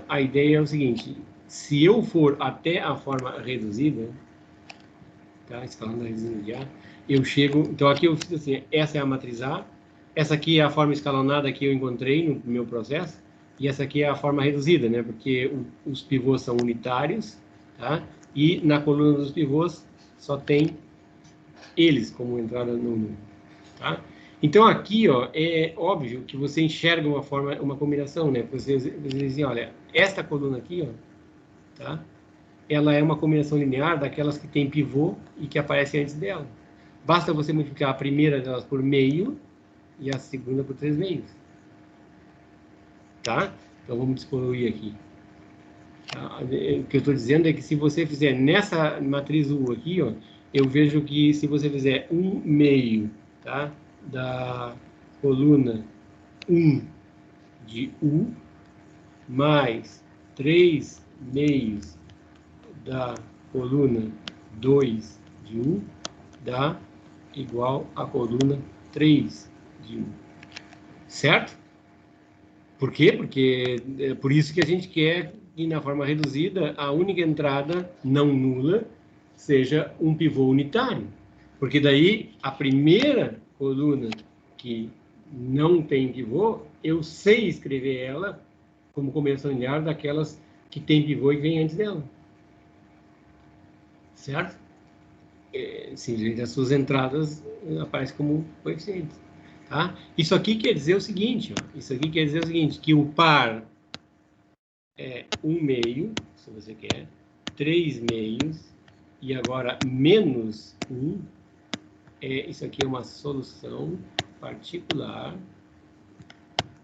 A ideia é o seguinte, se eu for até a forma reduzida, tá? Escalando reduzida já, eu chego, então aqui eu fiz assim, essa é a matriz A, essa aqui é a forma escalonada que eu encontrei no meu processo, e essa aqui é a forma reduzida, né? Porque os pivôs são unitários, tá? E na coluna dos pivôs só tem eles como entrada no número, tá? Então aqui, ó, é óbvio que você enxerga uma combinação, né? Você diz, olha, esta coluna aqui, ó, tá? Ela é uma combinação linear daquelas que tem pivô e que aparecem antes dela. Basta você multiplicar a primeira delas por meio e a segunda por 3 meios. Tá? Então vamos despoluir aqui. Tá? O que eu estou dizendo é que se você fizer nessa matriz U aqui, ó, eu vejo que se você fizer 1 meio, tá, da coluna 1 de U mais 3 meios da coluna 2 de U dá igual à coluna 3 de U. Certo? Por quê? Porque é por isso que a gente quer que na forma reduzida a única entrada não nula seja um pivô unitário. Porque daí a primeira coluna que não tem pivô, eu sei escrever ela como combinação linear daquelas que tem pivô e vem antes dela. Certo? Simplesmente as suas entradas aparecem como coeficientes. Tá? Isso aqui quer dizer o seguinte, ó, isso aqui quer dizer o seguinte, que o par é 1 meio, se você quer, 3 meios, e agora menos 1, isso aqui é uma solução particular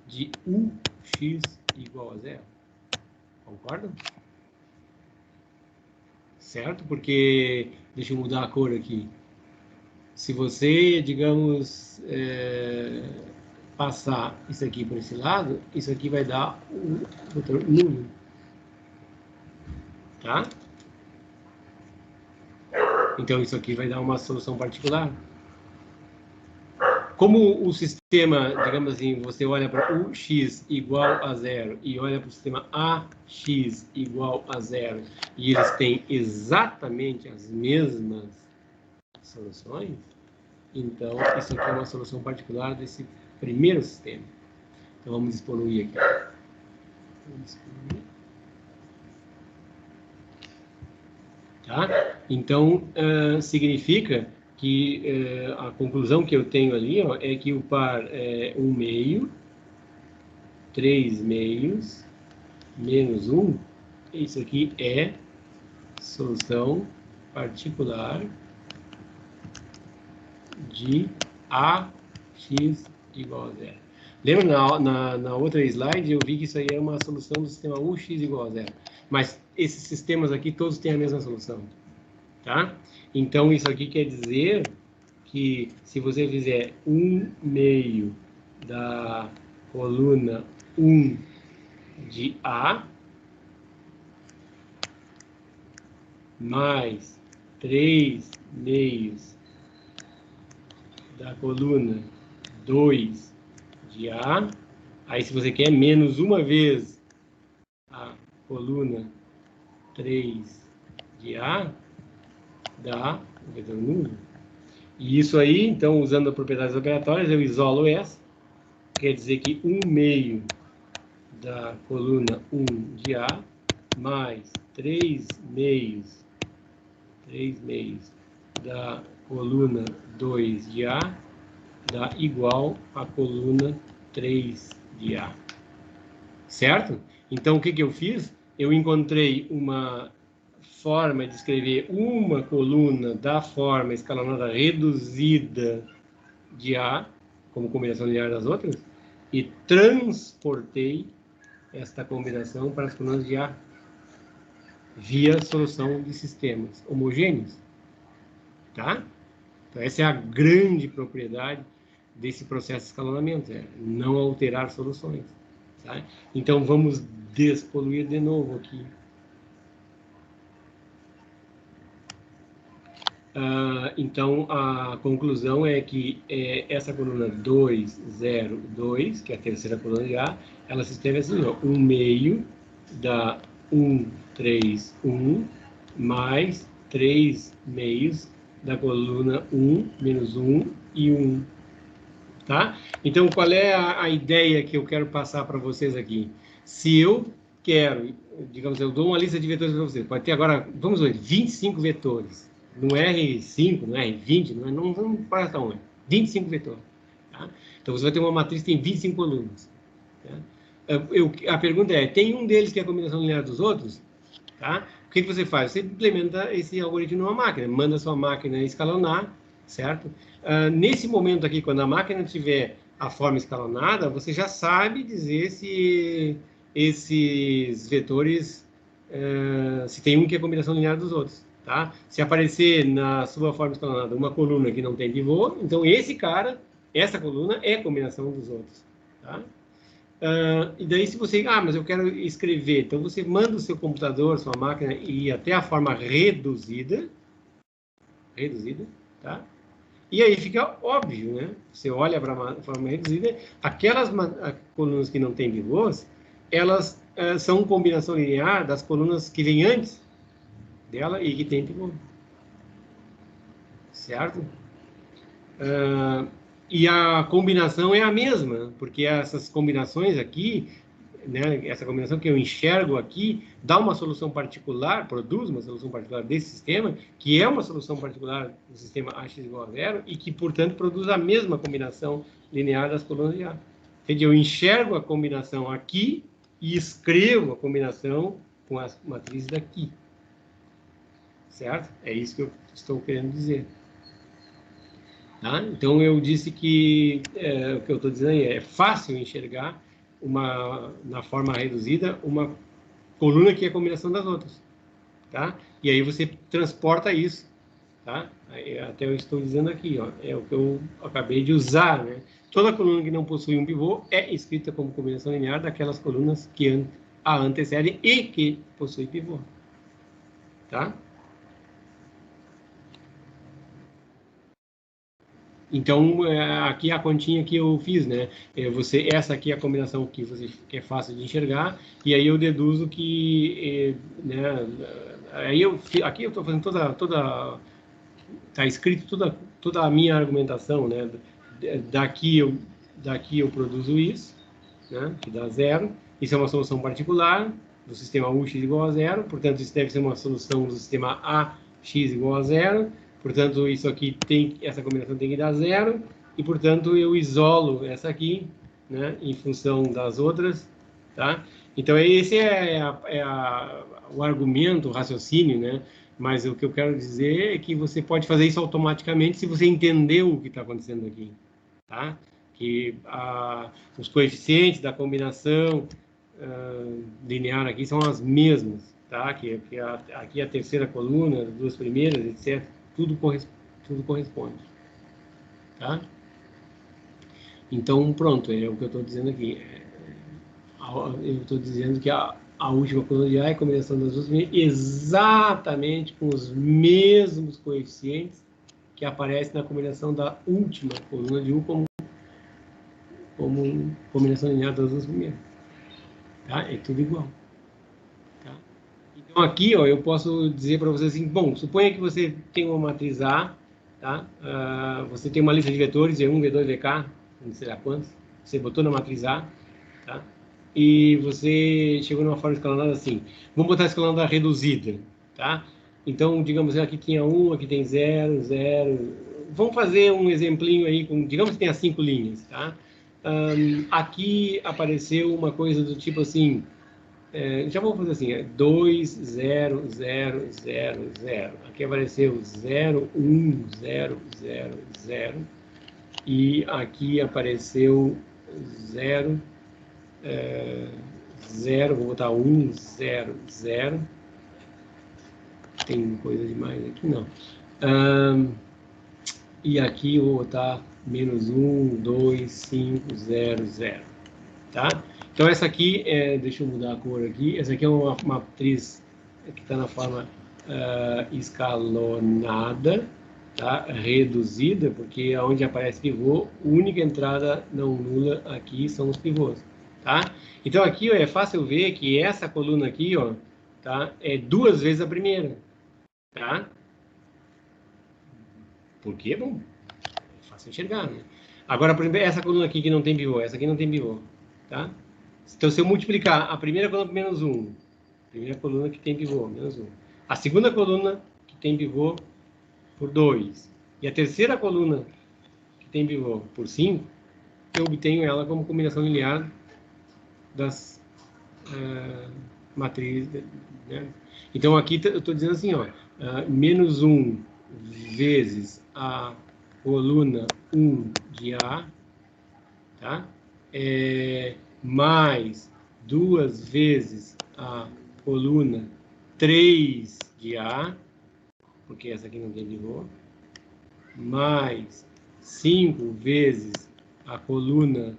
de UX igual a 0. Concordam? Certo? Porque, deixa eu mudar a cor aqui. Se você, digamos, passar isso aqui por esse lado, isso aqui vai dar o vetor nulo. Tá? Então, isso aqui vai dar uma solução particular. Como o sistema, digamos assim, você olha para UX igual a 0 e olha para o sistema AX igual a 0 e eles têm exatamente as mesmas soluções, então isso aqui é uma solução particular desse primeiro sistema. Então vamos despoluir aqui. Tá? Então significa que a conclusão que eu tenho ali, ó, é que o par é 1 meio, 3 meios, menos 1, isso aqui é solução particular de AX igual a 0. Lembra na outra slide eu vi que isso aí é uma solução do sistema UX igual a 0. Mas esses sistemas aqui todos têm a mesma solução. Tá? Então isso aqui quer dizer que se você fizer 1 meio da coluna 1 de A mais 3 meios da coluna 2 de A, Aí, se você quer menos uma vez a coluna 3 de A, dá o vetor nulo. E isso aí, então, usando as propriedades operatórias, eu isolo essa. Quer dizer que 1/2 da coluna 1 de A mais 3/2 da coluna 2 de A dá igual à coluna 3 de A. Certo? Então, o que eu fiz? Eu encontrei uma forma de escrever uma coluna da forma escalonada reduzida de A, como combinação linear das outras, e transportei esta combinação para as colunas de A via solução de sistemas homogêneos. Tá? Então, essa é a grande propriedade desse processo de escalonamento, é não alterar soluções. Tá? Então, vamos despoluir de novo aqui. Então, a conclusão é que essa coluna 2, 0, 2, que é a terceira coluna de A, ela se escreve assim, ó, 1/2 da 1, 3, 1, mais 3/2 da coluna 1, menos 1 e 1. Tá? Então, qual é a ideia que eu quero passar para vocês aqui? Se eu quero, digamos, eu dou uma lista de vetores para vocês, pode ter agora, vamos ver, 25 vetores. No R5, no R20, não importa onde. 25 vetores. Tá? Então, você vai ter uma matriz que tem 25 colunas. Tá? A pergunta é, tem um deles que é a combinação linear dos outros? Tá? O que você faz? Você implementa esse algoritmo numa máquina, manda a sua máquina escalonar, certo? Nesse momento aqui, quando a máquina tiver a forma escalonada, você já sabe dizer se esses vetores, se tem um que é a combinação linear dos outros. Tá? Se aparecer na sua forma escalonada uma coluna que não tem pivô, então essa coluna é a combinação dos outros. Tá? E daí, se você... mas eu quero escrever. Então, você manda o seu computador, sua máquina, ir até a forma reduzida. Tá? E aí fica óbvio, né? Você olha para a forma reduzida, aquelas colunas que não têm pivôs, elas são combinação linear das colunas que vêm antes dela e que tem pivô. Certo? E a combinação é a mesma, porque essas combinações aqui, né, essa combinação que eu enxergo aqui, dá uma solução particular, produz uma solução particular desse sistema, que é uma solução particular do sistema AX igual a zero, e que, portanto, produz a mesma combinação linear das colunas de A. Eu enxergo a combinação aqui e escrevo a combinação com as matrizes daqui. Certo? É isso que eu estou querendo dizer. Tá? Então, eu disse que o que eu estou dizendo aí é fácil enxergar na forma reduzida uma coluna que é a combinação das outras. Tá? E aí você transporta isso. Tá? Até eu estou dizendo aqui, ó, é o que eu acabei de usar. Né? Toda coluna que não possui um pivô é escrita como combinação linear daquelas colunas que a antecedem e que possuem pivô. Tá? Então, aqui a continha que eu fiz, né? Essa aqui é a combinação que é fácil de enxergar, e aí eu deduzo que, né? Aqui eu estou fazendo está escrito toda a minha argumentação, né? Daqui eu produzo isso, né? Que dá zero. Isso é uma solução particular do sistema UX igual a zero, portanto, isso deve ser uma solução do sistema AX igual a zero. Portanto, isso aqui essa combinação tem que dar zero, e, portanto, eu isolo essa aqui, né, em função das outras, tá? Então, esse o argumento, o raciocínio, né? Mas o que eu quero dizer é que você pode fazer isso automaticamente se você entendeu o que está acontecendo aqui, tá? Que os coeficientes da combinação linear aqui são as mesmas, tá? Aqui a terceira coluna, as duas primeiras, etc. Tudo corresponde, tá? Então, pronto, é o que eu estou dizendo aqui. Eu estou dizendo que a última coluna de A é a combinação das duas exatamente com os mesmos coeficientes que aparecem na combinação da última coluna de U, como como combinação linear das duas primeiras. Tá? É tudo igual. Tá? Então, aqui, ó, eu posso dizer para vocês assim, bom, suponha que você tem uma matriz A, tá? Você tem uma lista de vetores, V1, V2, VK, não sei lá quantos, você botou na matriz A, tá? E você chegou numa forma escalonada assim, vamos botar a escalonada reduzida, tá? Então, digamos, aqui tinha 1, aqui tem 0, 0. Vamos fazer um exemplinho aí, com, digamos que tenha 5 linhas, tá? Aqui apareceu uma coisa do tipo assim, já vou fazer assim, 2, 0, 0, 0, 0. Aqui apareceu 0, 1, 0, 0, 0. E aqui apareceu 0, 0, vou botar 1, 0, 0. Tem coisa demais aqui? Não. E aqui eu vou botar menos 1, 2, 5, 0, 0. Tá? Então, essa aqui, deixa eu mudar a cor aqui. Essa aqui é uma matriz que está na forma escalonada, tá? Reduzida, porque onde aparece pivô, a única entrada não nula aqui são os pivôs. Tá? Então, aqui ó, é fácil ver que essa coluna aqui ó, tá? É 2 vezes a primeira. Tá? Por quê? Bom, é fácil enxergar, né? Agora, por exemplo, essa coluna aqui que não tem pivô, essa aqui não tem pivô. Tá? Então, se eu multiplicar a primeira coluna por menos 1, primeira coluna que tem pivô, menos 1. A segunda coluna que tem pivô por 2. E a terceira coluna que tem pivô por 5, eu obtenho ela como combinação linear das matrizes. Né? Então, aqui eu estou dizendo assim, ó, menos 1 vezes a coluna 1 de A, tá? Mais 2 vezes a coluna 3 de A, porque essa aqui não tem pivô, mais 5 vezes a coluna,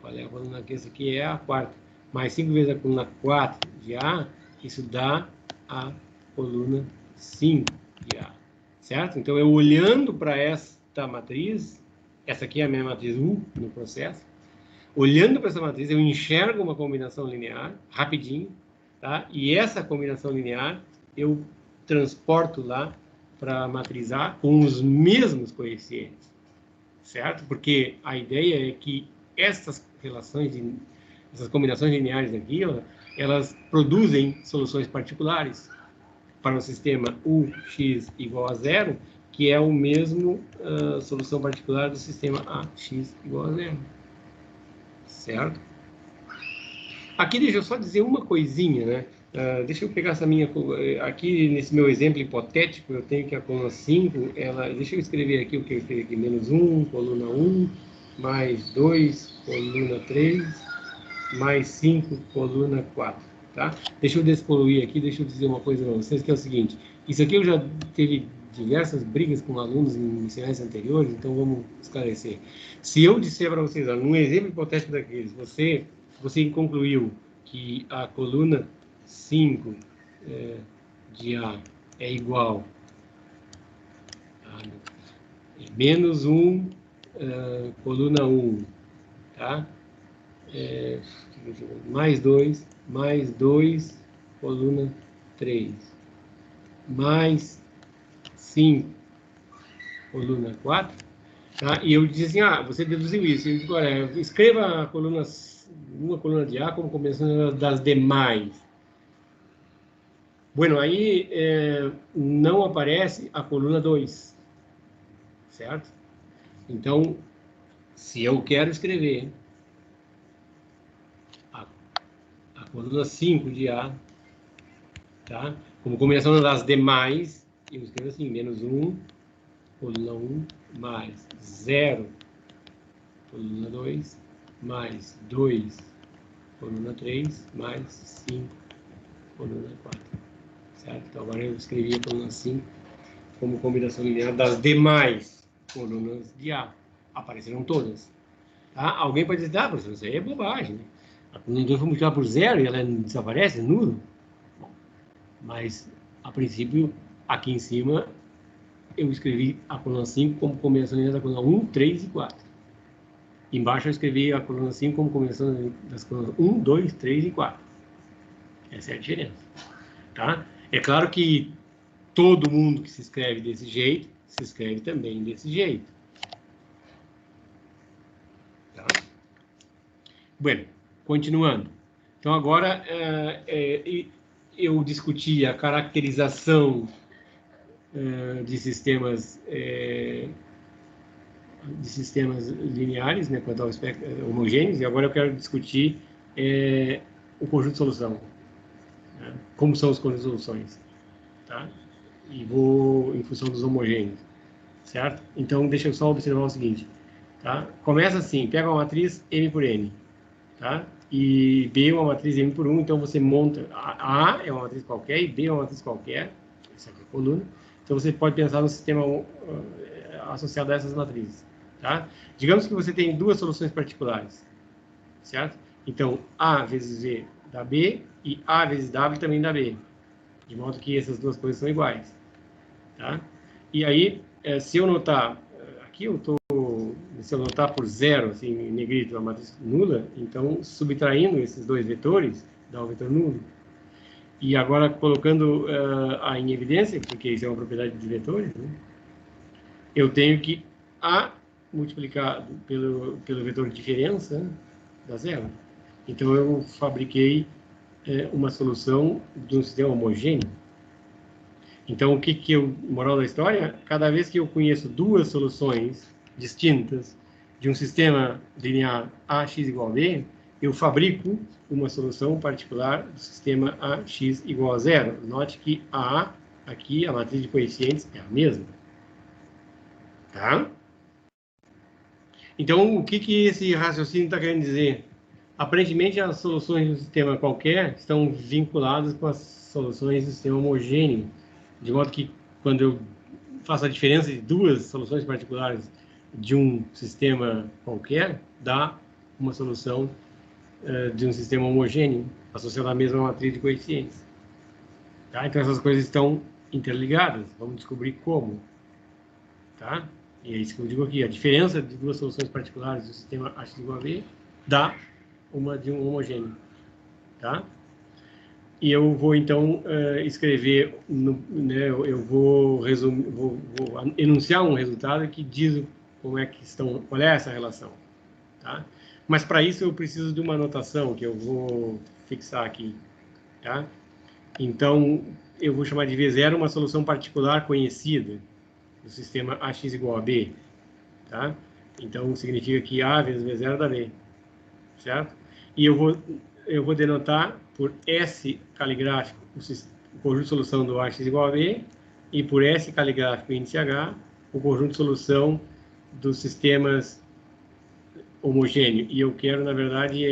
qual é a coluna aqui? Essa aqui é a quarta, mais 5 vezes a coluna 4 de A, isso dá a coluna 5 de A, certo? Então, eu olhando para esta matriz, essa aqui é a minha matriz U no processo, olhando para essa matriz, eu enxergo uma combinação linear, rapidinho, tá? E essa combinação linear, eu transporto lá para a matriz A com os mesmos coeficientes, certo? Porque a ideia é que essas relações, essas combinações lineares aqui, ó, elas produzem soluções particulares para o sistema UX igual a 0, que é o mesmo solução particular do sistema AX igual a 0. Certo? Aqui deixa eu só dizer uma coisinha, né? Deixa eu pegar essa minha... Aqui, nesse meu exemplo hipotético, eu tenho que a coluna 5, deixa eu escrever aqui o que eu escrevi aqui. Menos 1, coluna 1, mais 2, coluna 3, mais 5, coluna 4. Tá? Deixa eu despoluir aqui, deixa eu dizer uma coisa para vocês, que é o seguinte. Isso aqui eu já teve diversas brigas com alunos em semestres anteriores, então vamos esclarecer. Se eu disser para vocês, ó, num exemplo hipotético daqueles, você concluiu que a coluna 5 de A é igual a menos 1, coluna 1, tá? Mais 2, coluna 3, mais 5, coluna 4, tá? E eu disse assim, você deduziu isso. Eu digo, olha, escreva a coluna, uma coluna de A como combinação das demais. Bueno, aí não aparece a coluna 2, certo? Então, se eu quero escrever a coluna 5 de A, tá? Como combinação das demais, eu escrevo assim, menos 1, coluna 1, mais 0, coluna 2, mais 2, coluna 3, mais 5, coluna 4. Certo? Então, agora eu escrevi a coluna 5 como combinação linear das demais colunas de A. Apareceram todas. Tá? Alguém pode dizer, professor, isso aí é bobagem. Né? A coluna 2 foi multiplicada por 0 e ela desaparece, é nulo. Bom, mas, a princípio, aqui em cima, eu escrevi a coluna 5 como combinação linear da coluna 1, 3 e 4. Embaixo eu escrevi a coluna 5 como começando das colunas 1, 2, 3 e 4. Essa é a diferença. Tá? É claro que todo mundo que se escreve desse jeito, se escreve também desse jeito. Tá? Bueno, continuando. Então, agora eu discuti a caracterização de sistemas lineares, né, quanto ao espectro homogêneos, e agora eu quero discutir o conjunto de solução. Né? Como são os conjuntos de soluções. Tá? E vou em função dos homogêneos. Certo? Então, deixa eu só observar o seguinte. Tá? Começa assim, pega uma matriz M por N. Tá? E B é uma matriz M por 1, então você monta, A é uma matriz qualquer e B é uma matriz qualquer, essa aqui é a coluna, então você pode pensar no sistema associado a essas matrizes. Tá? Digamos que você tem duas soluções particulares, certo? Então, A vezes V dá B e A vezes W também dá B, de modo que essas duas coisas são iguais. Tá? E aí, se eu notar, aqui eu estou, se eu notar por zero, assim, em negrito, a matriz nula, então, subtraindo esses dois vetores, dá um vetor nulo. E agora, colocando em evidência, porque isso é uma propriedade de vetores, né? Eu tenho que A multiplicado pelo vetor de diferença, né, dá zero. Então, eu fabriquei uma solução de um sistema homogêneo. Então, o que moral da história? Cada vez que eu conheço duas soluções distintas de um sistema linear AX igual a B, eu fabrico uma solução particular do sistema AX igual a zero. Note que A, aqui, a matriz de coeficientes, é a mesma. Tá? Então, o que esse raciocínio está querendo dizer? Aparentemente, as soluções de um sistema qualquer estão vinculadas com as soluções do sistema homogêneo. De modo que, quando eu faço a diferença de duas soluções particulares de um sistema qualquer, dá uma solução de um sistema homogêneo, associado à mesma matriz de coeficientes. Tá? Então, essas coisas estão interligadas. Vamos descobrir como. Tá? E é isso que eu digo aqui. A diferença de duas soluções particulares do sistema X igual a B dá uma de um homogêneo. Tá? E eu vou, então, escrever, eu vou enunciar um resultado que diz como é que estão, qual é essa relação. Tá? Mas, para isso, eu preciso de uma notação que eu vou fixar aqui. Tá? Então, eu vou chamar de V0 uma solução particular conhecida do sistema AX igual a B. Tá? Então, significa que A vezes V0 dá B. Certo? E eu vou denotar por S caligráfico o conjunto de solução do AX igual a B e por S caligráfico índice H o conjunto de solução dos sistemas homogêneo. E eu quero, na verdade,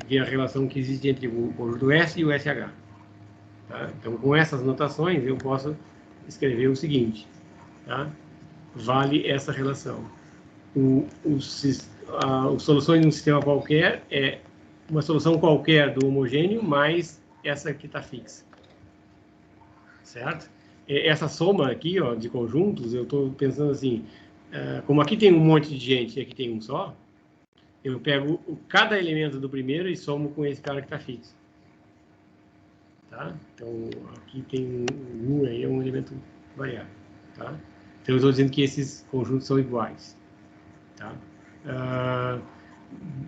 ver a relação que existe entre o conjunto S e o SH. Tá? Então, com essas notações, eu posso escrever o seguinte. Tá? Vale essa relação. As soluções de um sistema qualquer é uma solução qualquer do homogêneo mais essa que está fixa. Certo? Essa soma aqui, ó, de conjuntos, eu estou pensando assim, como aqui tem um monte de gente e aqui tem um só, eu pego cada elemento do primeiro e somo com esse cara que está fixo. Tá? Então, aqui tem um aí, é um elemento variável. Tá? Então, eu estou dizendo que esses conjuntos são iguais. Tá?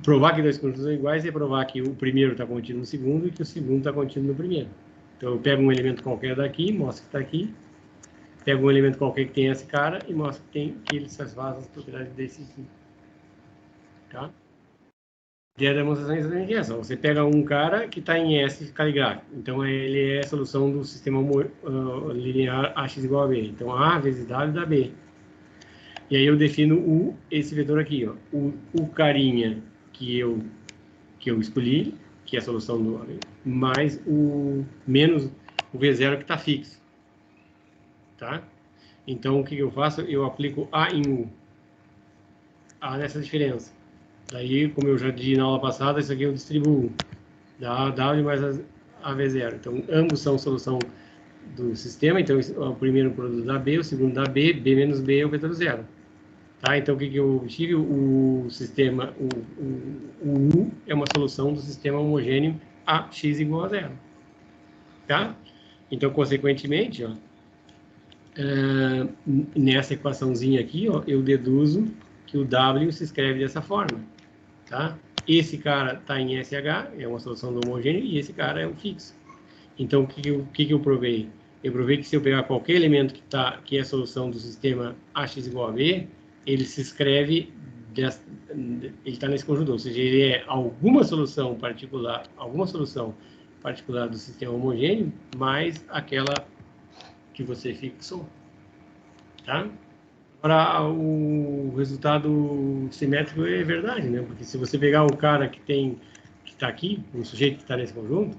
Provar que dois conjuntos são iguais é provar que o primeiro está contido no segundo e que o segundo está contido no primeiro. Então, eu pego um elemento qualquer daqui, mostro que está aqui, pego um elemento qualquer que tem esse cara e mostro que ele satisfaz as propriedades desse aqui. Tá? E a demonstração é exatamente essa. Você pega um cara que está em S caligráfico, então ele é a solução do sistema linear AX igual a B. Então, A vezes W dá B. E aí eu defino esse vetor aqui, ó, o carinha que eu escolhi, que é a solução do A, mais menos o V0 que está fixo. Tá? Então, o que eu faço? Eu aplico A em U. A nessa diferença. Daí, como eu já disse na aula passada, isso aqui eu distribuo. Dá W mais a V0. Então, ambos são solução do sistema. Então, o primeiro produto dá B, o segundo dá B, B menos B é o vetor zero. Tá? Então, o que eu obtive? O sistema, o U é uma solução do sistema homogêneo AX igual a zero. Tá? Então, consequentemente, ó, nessa equaçãozinha aqui, ó, eu deduzo que o W se escreve dessa forma. Tá? Esse cara está em SH, é uma solução do homogêneo, e esse cara é um fixo. Então, o que eu provei? Eu provei que se eu pegar qualquer elemento que é a solução do sistema AX igual a B, ele se escreve, ele está nesse conjunto, ou seja, ele é alguma solução particular do sistema homogêneo, mais aquela que você fixou. Tá? Agora, o resultado simétrico é verdade, né? Porque se você pegar o cara que está aqui, o sujeito que está nesse conjunto,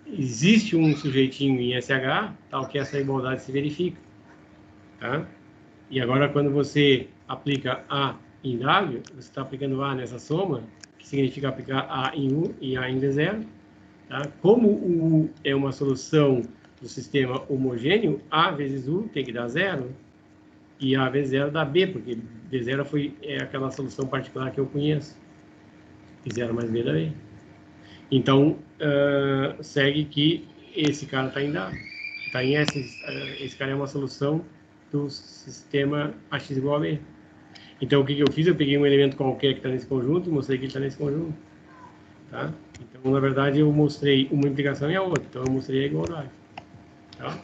existe um sujeitinho em SH, tal que essa igualdade se verifica. Tá? E agora, quando você aplica A em W, você está aplicando A nessa soma, que significa aplicar A em U e A em V0. Tá? Como o U é uma solução do sistema homogêneo, A vezes U tem que dar zero, e A vezes zero dá B, porque B0 é aquela solução particular que eu conheço. E 0 mais B dá B. Então, segue que esse cara está em W. Tá em S, esse cara é uma solução do sistema AX igual a B. Então, o que eu fiz? Eu peguei um elemento qualquer que está nesse conjunto e mostrei que ele está nesse conjunto. Tá? Então, na verdade, eu mostrei uma implicação e a outra. Então, eu mostrei a igualdade. Tá?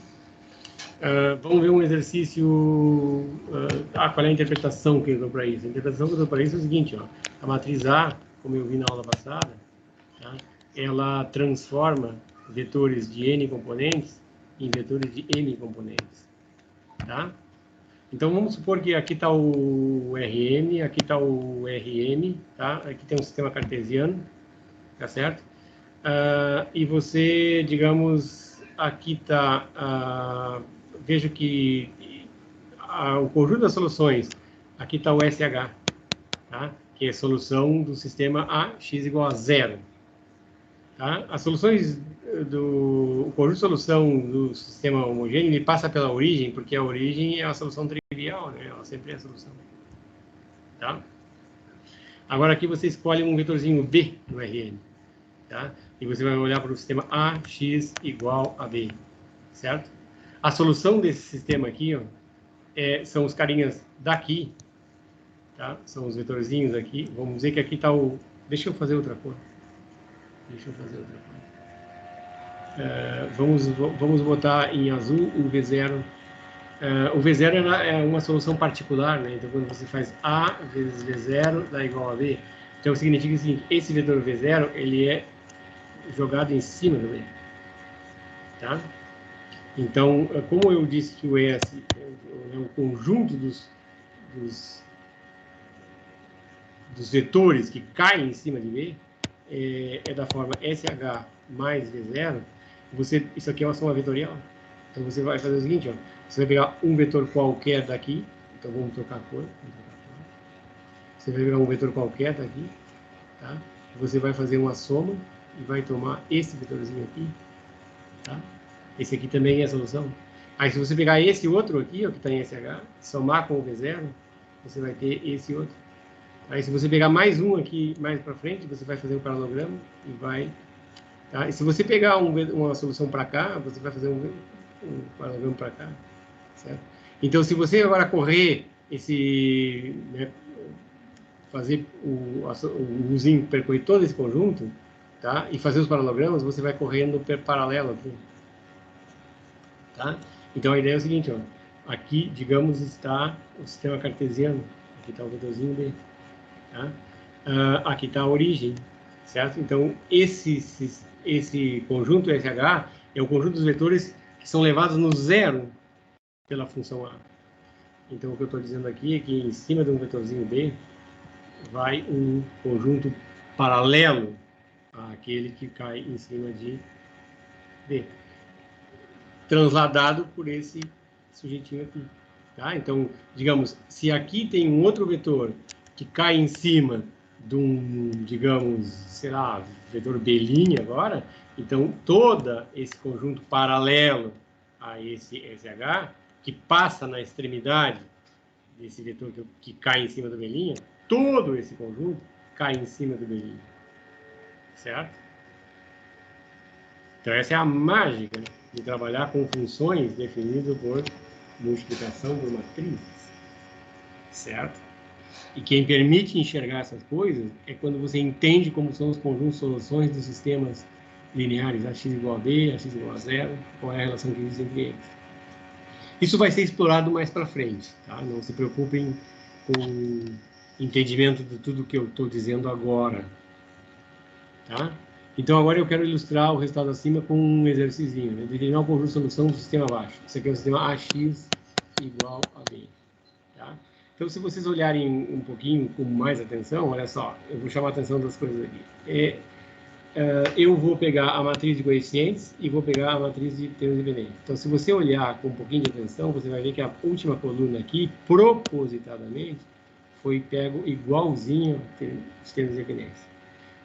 Vamos ver um exercício. Qual é a interpretação que eu dou para isso? A interpretação que eu dou para isso é o seguinte: ó, a matriz A, como eu vi na aula passada, tá? Ela transforma vetores de n componentes em vetores de m componentes. Tá? Então, vamos supor que aqui está o Rm, aqui está o Rm, tá? Aqui tem um sistema cartesiano, tá certo? E você, digamos, aqui está, vejo que o conjunto das soluções, aqui está o SH, tá? Que é a solução do sistema AX igual a zero. Tá? As soluções o conjunto de solução do sistema homogêneo, ele passa pela origem, porque a origem é a solução trivial, né? Ela sempre é a solução. Tá? Agora aqui você escolhe um vetorzinho B no Rn. Tá? E você vai olhar para o sistema AX igual a B, certo? A solução desse sistema aqui, ó, são os carinhas daqui, tá? São os vetorzinhos aqui. Vamos dizer que aqui está o... Deixa eu fazer outra cor. Vamos botar em azul o V0. O V0 é uma solução particular, né? Então, quando você faz A vezes V0 dá igual a B. Então, significa o seguinte, esse vetor V0, ele é jogado em cima do B. Tá? Então, como eu disse que o S é o conjunto dos vetores que caem em cima de B, é da forma SH mais V0, isso aqui é uma soma vetorial. Então, você vai fazer o seguinte, ó, você vai pegar um vetor qualquer daqui, então vamos trocar a cor. Você vai pegar um vetor qualquer daqui, tá? Você vai fazer uma soma e vai tomar esse vetorzinho aqui, tá? Esse aqui também é a solução. Aí, se você pegar esse outro aqui, ó, que está em SH, somar com o V0, você vai ter esse outro. Aí, se você pegar mais um aqui, mais para frente, você vai fazer um paralelogramo e vai... Tá? E se você pegar uma solução para cá, você vai fazer um paralelogramo para cá, certo? Então, se você agora correr esse... Né, fazer o uzinho percorrer todo esse conjunto, tá? E fazer os paralelogramas, você vai correndo paralelo aqui. Tá? Então, a ideia é o seguinte, ó, aqui, digamos, está o sistema cartesiano, aqui está o vetorzinho B, tá? Aqui está a origem, certo? Então, esse conjunto SH é o conjunto dos vetores que são levados no zero pela função A. Então, o que eu estou dizendo aqui é que em cima de um vetorzinho B vai um conjunto paralelo àquele que cai em cima de B, transladado por esse sujeitinho aqui. Tá? Então, digamos, se aqui tem um outro vetor que cai em cima de um, digamos, sei lá, vetor B' agora, então todo esse conjunto paralelo a esse SH, que passa na extremidade desse vetor que cai em cima do belinha, todo esse conjunto cai em cima do belinha. Certo? Então, essa é a mágica de trabalhar com funções definidas por multiplicação por matrizes. Certo? E quem permite enxergar essas coisas é quando você entende como são os conjuntos de soluções dos sistemas lineares ax igual a b, ax igual a zero, qual é a relação que existe entre eles. Isso vai ser explorado mais para frente, tá? Não se preocupem com entendimento de tudo que eu estou dizendo agora, tá? Então, agora eu quero ilustrar o resultado acima com um exercício, né? Determinar o conjunto de solução do sistema abaixo. Isso aqui é o sistema ax igual a b, tá? Então, se vocês olharem um pouquinho com mais atenção, olha só, eu vou chamar a atenção das coisas aqui. Eu vou pegar a matriz de coeficientes e vou pegar a matriz de termos dependentes. Então, se você olhar com um pouquinho de atenção, você vai ver que a última coluna aqui, propositadamente, foi pego igualzinho aos termos dependentes.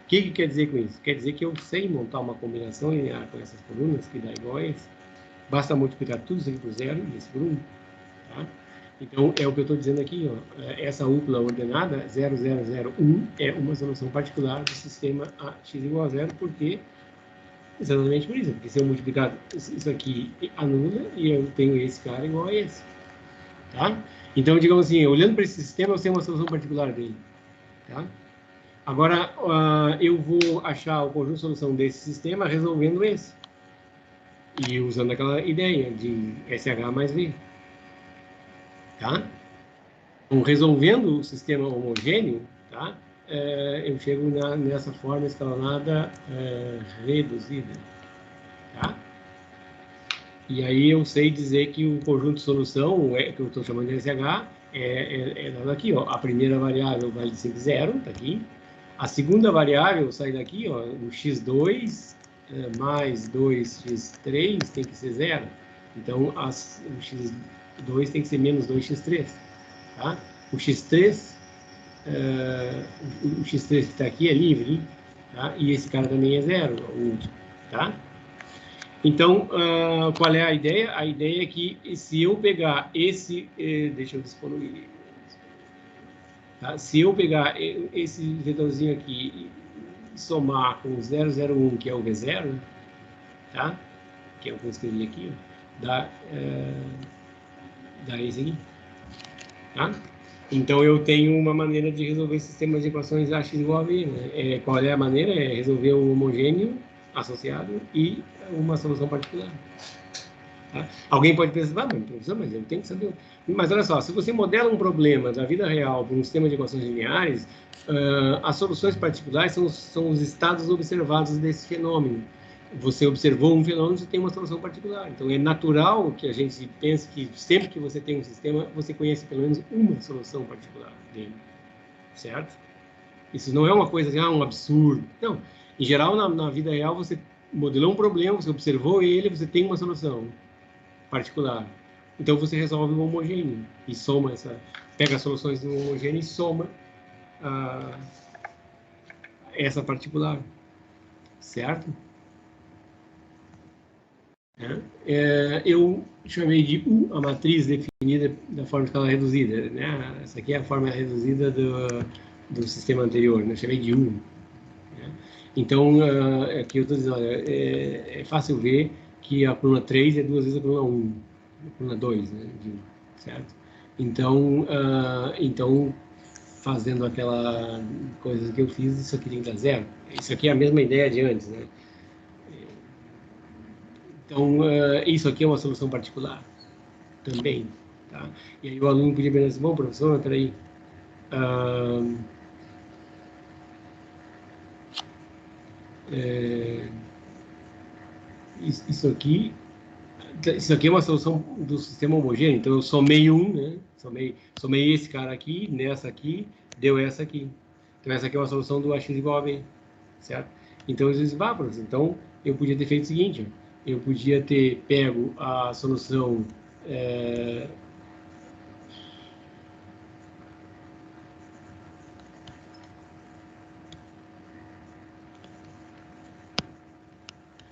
O que quer dizer com isso? Quer dizer que eu sei montar uma combinação linear com essas colunas, que dá igual a esse. Basta multiplicar tudo isso aqui por zero e esse por 1. Tá? Então, é o que eu estou dizendo aqui, ó. Essa úpula ordenada 0001 é uma solução particular do sistema ax igual a zero, porque exatamente por isso, porque se eu multiplicar isso aqui anula e eu tenho esse cara igual a esse. Tá? Então, digamos assim, olhando para esse sistema, eu sei uma solução particular dele. Tá? Agora, eu vou achar o conjunto de solução desse sistema resolvendo esse. E usando aquela ideia de SH mais V. Tá? Então, resolvendo o sistema homogêneo, tá? Eu chego nessa forma escalonada reduzida. Tá? E aí eu sei dizer que o conjunto de solução, que eu estou chamando de SH, é dado aqui. Ó. A primeira variável vale sempre 0, está aqui. A segunda variável sai daqui, ó, o x2 mais 2x3 tem que ser 0. Então, o x2 tem que ser menos 2x3. Tá? O x3 que está aqui é livre, tá? E esse cara também é 0, o último. Tá? Então, qual é a ideia? A ideia é que se eu pegar esse... deixa eu disponibilizar. Tá? Se eu pegar esse vetorzinho aqui e somar com 001, que é o V0, tá? Que é o que eu escrevi aqui, ó, dá esse aqui. Tá? Então, eu tenho uma maneira de resolver sistemas de equações ax igual a v. Né? Qual é a maneira? É resolver um homogêneo associado e uma solução particular. Tá? Alguém pode pensar, mas professor, mas eu tenho que saber. Mas olha só, se você modela um problema da vida real para um sistema de equações lineares, as soluções particulares são os estados observados desse fenômeno. Você observou um fenômeno, você tem uma solução particular. Então, é natural que a gente pense que sempre que você tem um sistema, você conhece pelo menos uma solução particular dele. Certo? Isso não é uma coisa assim, um absurdo. Não. Em geral, na vida real, você modelou um problema, você observou ele, você tem uma solução particular. Então, você resolve o homogêneo e soma pega as soluções do homogêneo e soma essa particular. Certo? Eu chamei de U a matriz definida da forma de escala reduzida. Né? Essa aqui é a forma reduzida do sistema anterior. Né? Eu chamei de U. Né? Então, aqui eu estou dizendo, olha, é fácil ver que a coluna 3 é duas vezes a coluna 1, a coluna 2, né? Certo? Então, fazendo aquela coisa que eu fiz, isso aqui tem que dar 0. Isso aqui é a mesma ideia de antes, né? Então, isso aqui é uma solução particular também. Tá? E aí o aluno podia pensar assim, bom, professor, peraí, isso aqui é uma solução do sistema homogêneo, então eu somei né? Somei esse cara aqui, nessa aqui, deu essa aqui. Então essa aqui é uma solução do ax igual a b, certo? Então eu disse, professor, então eu podia ter feito o seguinte, eu podia ter pego a solução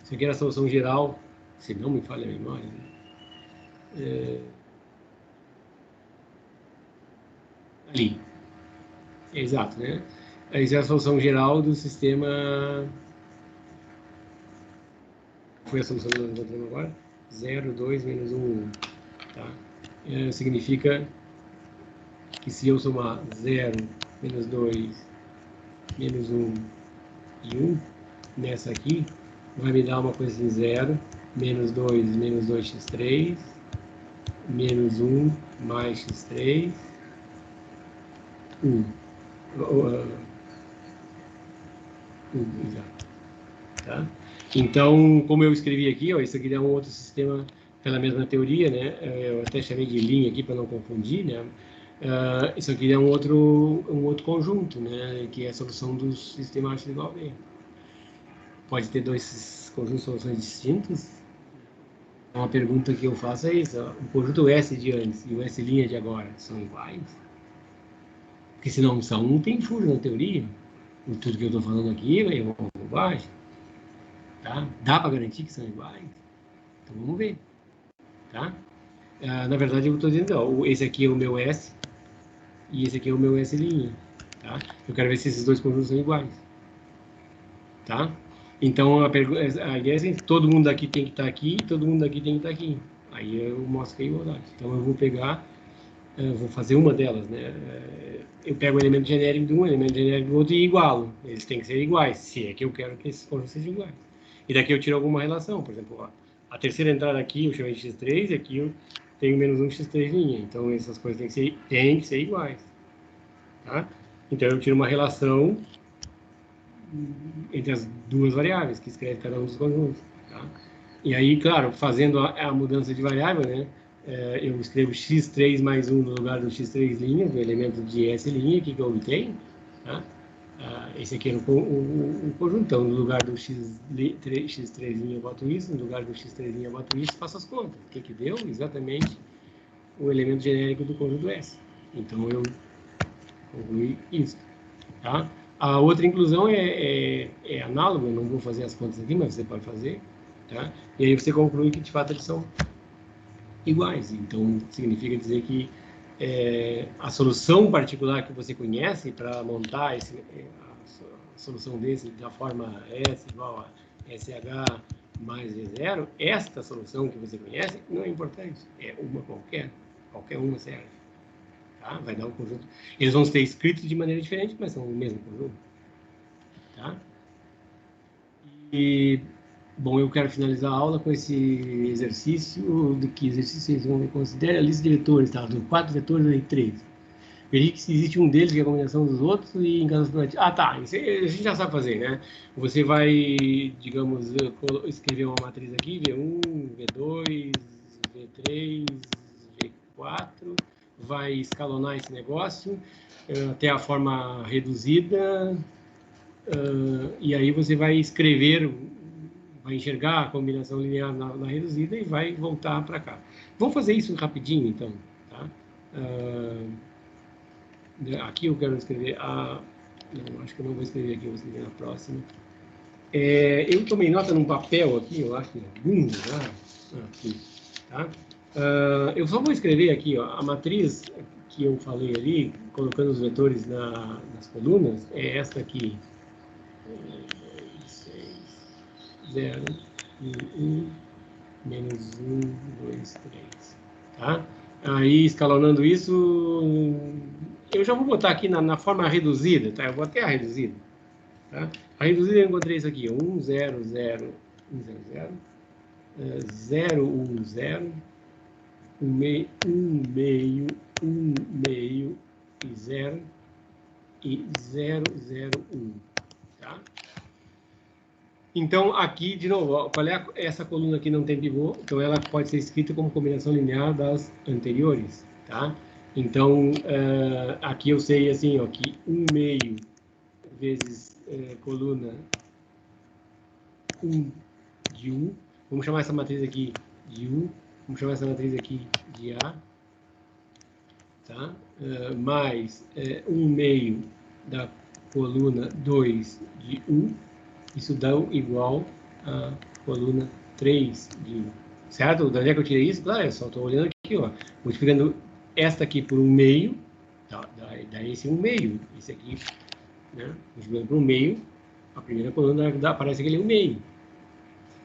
isso aqui era a solução geral, se não me falha a memória, né? ali. Exato, né? Essa é a solução geral do sistema. Foi a solução que nós encontramos agora? 0, 2, menos 1, 1. Tá? Significa que se eu somar 0, menos 2, menos 1 e 1, nessa aqui, vai me dar uma coisa assim, 0, menos 2x3, menos 1, mais x3, 1. Exato. Tá? Então, como eu escrevi aqui, ó, isso aqui é um outro sistema pela mesma teoria, né? Eu até chamei de linha aqui para não confundir, né? Isso aqui é um outro conjunto, né? Que é a solução dos sistemas de igual B. Pode ter dois conjuntos de soluções distintas. Uma pergunta que eu faço é isso: ó, o conjunto S de antes e o S' de agora são iguais? Porque se não são, não tem furo na teoria. E tudo que eu estou falando aqui é uma bobagem. Tá? Dá para garantir que são iguais? Então vamos ver. Tá? Na verdade, eu estou dizendo, ó, esse aqui é o meu S e esse aqui é o meu S'. Tá? Eu quero ver se esses dois conjuntos são iguais. Tá? Então, a ideia é assim, todo mundo daqui tem que estar aqui e todo mundo daqui tem que estar aqui. Aí eu mostro que é igualdade. Então, eu vou pegar, vou fazer uma delas, né? Eu pego o elemento genérico de um, o elemento genérico do outro e igualo. Eles têm que ser iguais, se é que eu quero que esses conjuntos sejam iguais. E daqui eu tiro alguma relação, por exemplo, ó, a terceira entrada aqui eu chamei de x3 e aqui eu tenho menos 1 x3'. Então, essas coisas têm que ser iguais. Tá? Então, eu tiro uma relação entre as duas variáveis que escreve cada um dos conjuntos. Tá? E aí, claro, fazendo a mudança de variável, né, eu escrevo x3 mais 1 no lugar do x3', do elemento de S', que eu obtenho. Tá? Esse aqui era o conjuntão. No lugar do x3' eu boto isso, no lugar do x3' eu boto isso, faço as contas. O que deu? Exatamente o elemento genérico do conjunto S. Então, eu concluí isso. Tá? A outra inclusão é análoga, eu não vou fazer as contas aqui, mas você pode fazer. Tá? E aí você conclui que, de fato, eles são iguais. Então, significa dizer que a solução particular que você conhece para montar a solução desse da forma S igual a SH mais V0, esta solução que você conhece não é importante. É uma qualquer uma serve. Tá? Vai dar um conjunto. Eles vão ser escritos de maneira diferente, mas são o mesmo conjunto. Tá? E, bom, eu quero finalizar a aula com esse exercício, do que exercício vocês vão ver. Considere a lista de vetores, tá? Do 4 vetores e 3. Verifique se existe um deles que é a combinação dos outros e em casos privativos. Ah, tá, isso a gente já sabe fazer, né? Você vai, digamos, escrever uma matriz aqui, V1, V2, V3, V4, vai escalonar esse negócio até a forma reduzida, e aí você vai escrever, vai enxergar a combinação linear na reduzida e vai voltar para cá. Vamos fazer isso rapidinho, então, tá? Aqui eu quero escrever não, acho que eu não vou escrever aqui, eu vou escrever na próxima. Eu tomei nota num papel aqui, eu acho que em algum lugar, aqui, tá? Eu só vou escrever aqui, ó, a matriz que eu falei ali, colocando os vetores nas colunas, é esta aqui. 6, 0, 1, menos 1, 2, 3. Tá? Aí, escalonando isso, eu já vou botar aqui na forma reduzida, tá? Eu vou até a reduzida. Tá? A reduzida eu encontrei isso aqui, 1, 0, 0, 1, 0, 0, 0, 1, 0, 1 meio, 1 meio, 1 meio e 0, e 0, 0, 1. Tá? Então, aqui, de novo, qual é essa coluna aqui não tem pivô, então ela pode ser escrita como combinação linear das anteriores, tá? Então, aqui eu sei, assim, ó, que 1 meio vezes coluna 1 de 1, vamos chamar essa matriz aqui de 1, vamos chamar essa matriz aqui de A, tá? Mais 1 meio da coluna 2 de 1, isso dá igual a coluna 3 de 1. Certo? Da onde é que eu tirei isso? Claro, eu só estou olhando aqui, ó, multiplicando esta aqui por 1 meio, dá esse 1/2. Esse aqui, né? Jogando para o meio, a primeira coluna aparece aquele 1/2.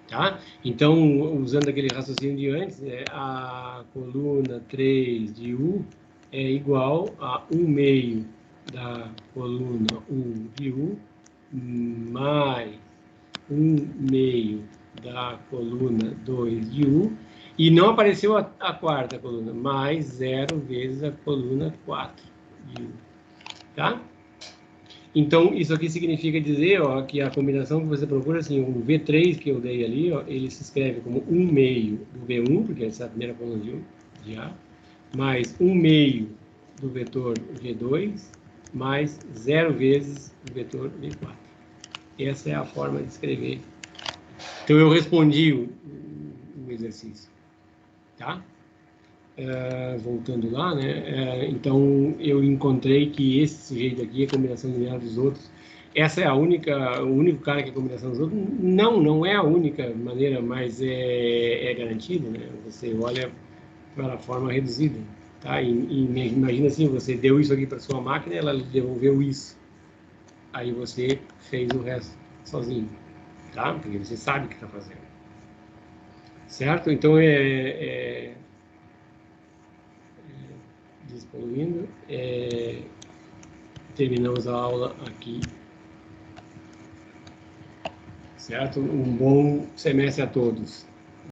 Tá? Então, usando aquele raciocínio de antes, a coluna 3 de U é igual a 1/2 da coluna 1 de U mais 1/2 da coluna 2 de U, e não apareceu a quarta coluna, mais 0 vezes a coluna 4 de U. Tá? Então, isso aqui significa dizer, ó, que a combinação que você procura, assim, o V3 que eu dei ali, ó, ele se escreve como 1/2 do V1, porque essa é a primeira coluna de A, mais 1/2 do vetor V2, mais 0 vezes o vetor V4. Essa é a forma de escrever. Então, eu respondi o exercício. Tá? Voltando lá, né? Então, eu encontrei que esse sujeito aqui, a combinação linear dos outros, essa é o único cara que é a combinação dos outros. Não é a única maneira, mas é garantida, né? Você olha para a forma reduzida, tá? E imagina assim, você deu isso aqui para sua máquina, ela lhe devolveu isso. Aí você fez o resto sozinho, tá? Porque você sabe o que está fazendo. Certo? Então, despoluindo, terminamos a aula aqui, certo? Um bom semestre a todos.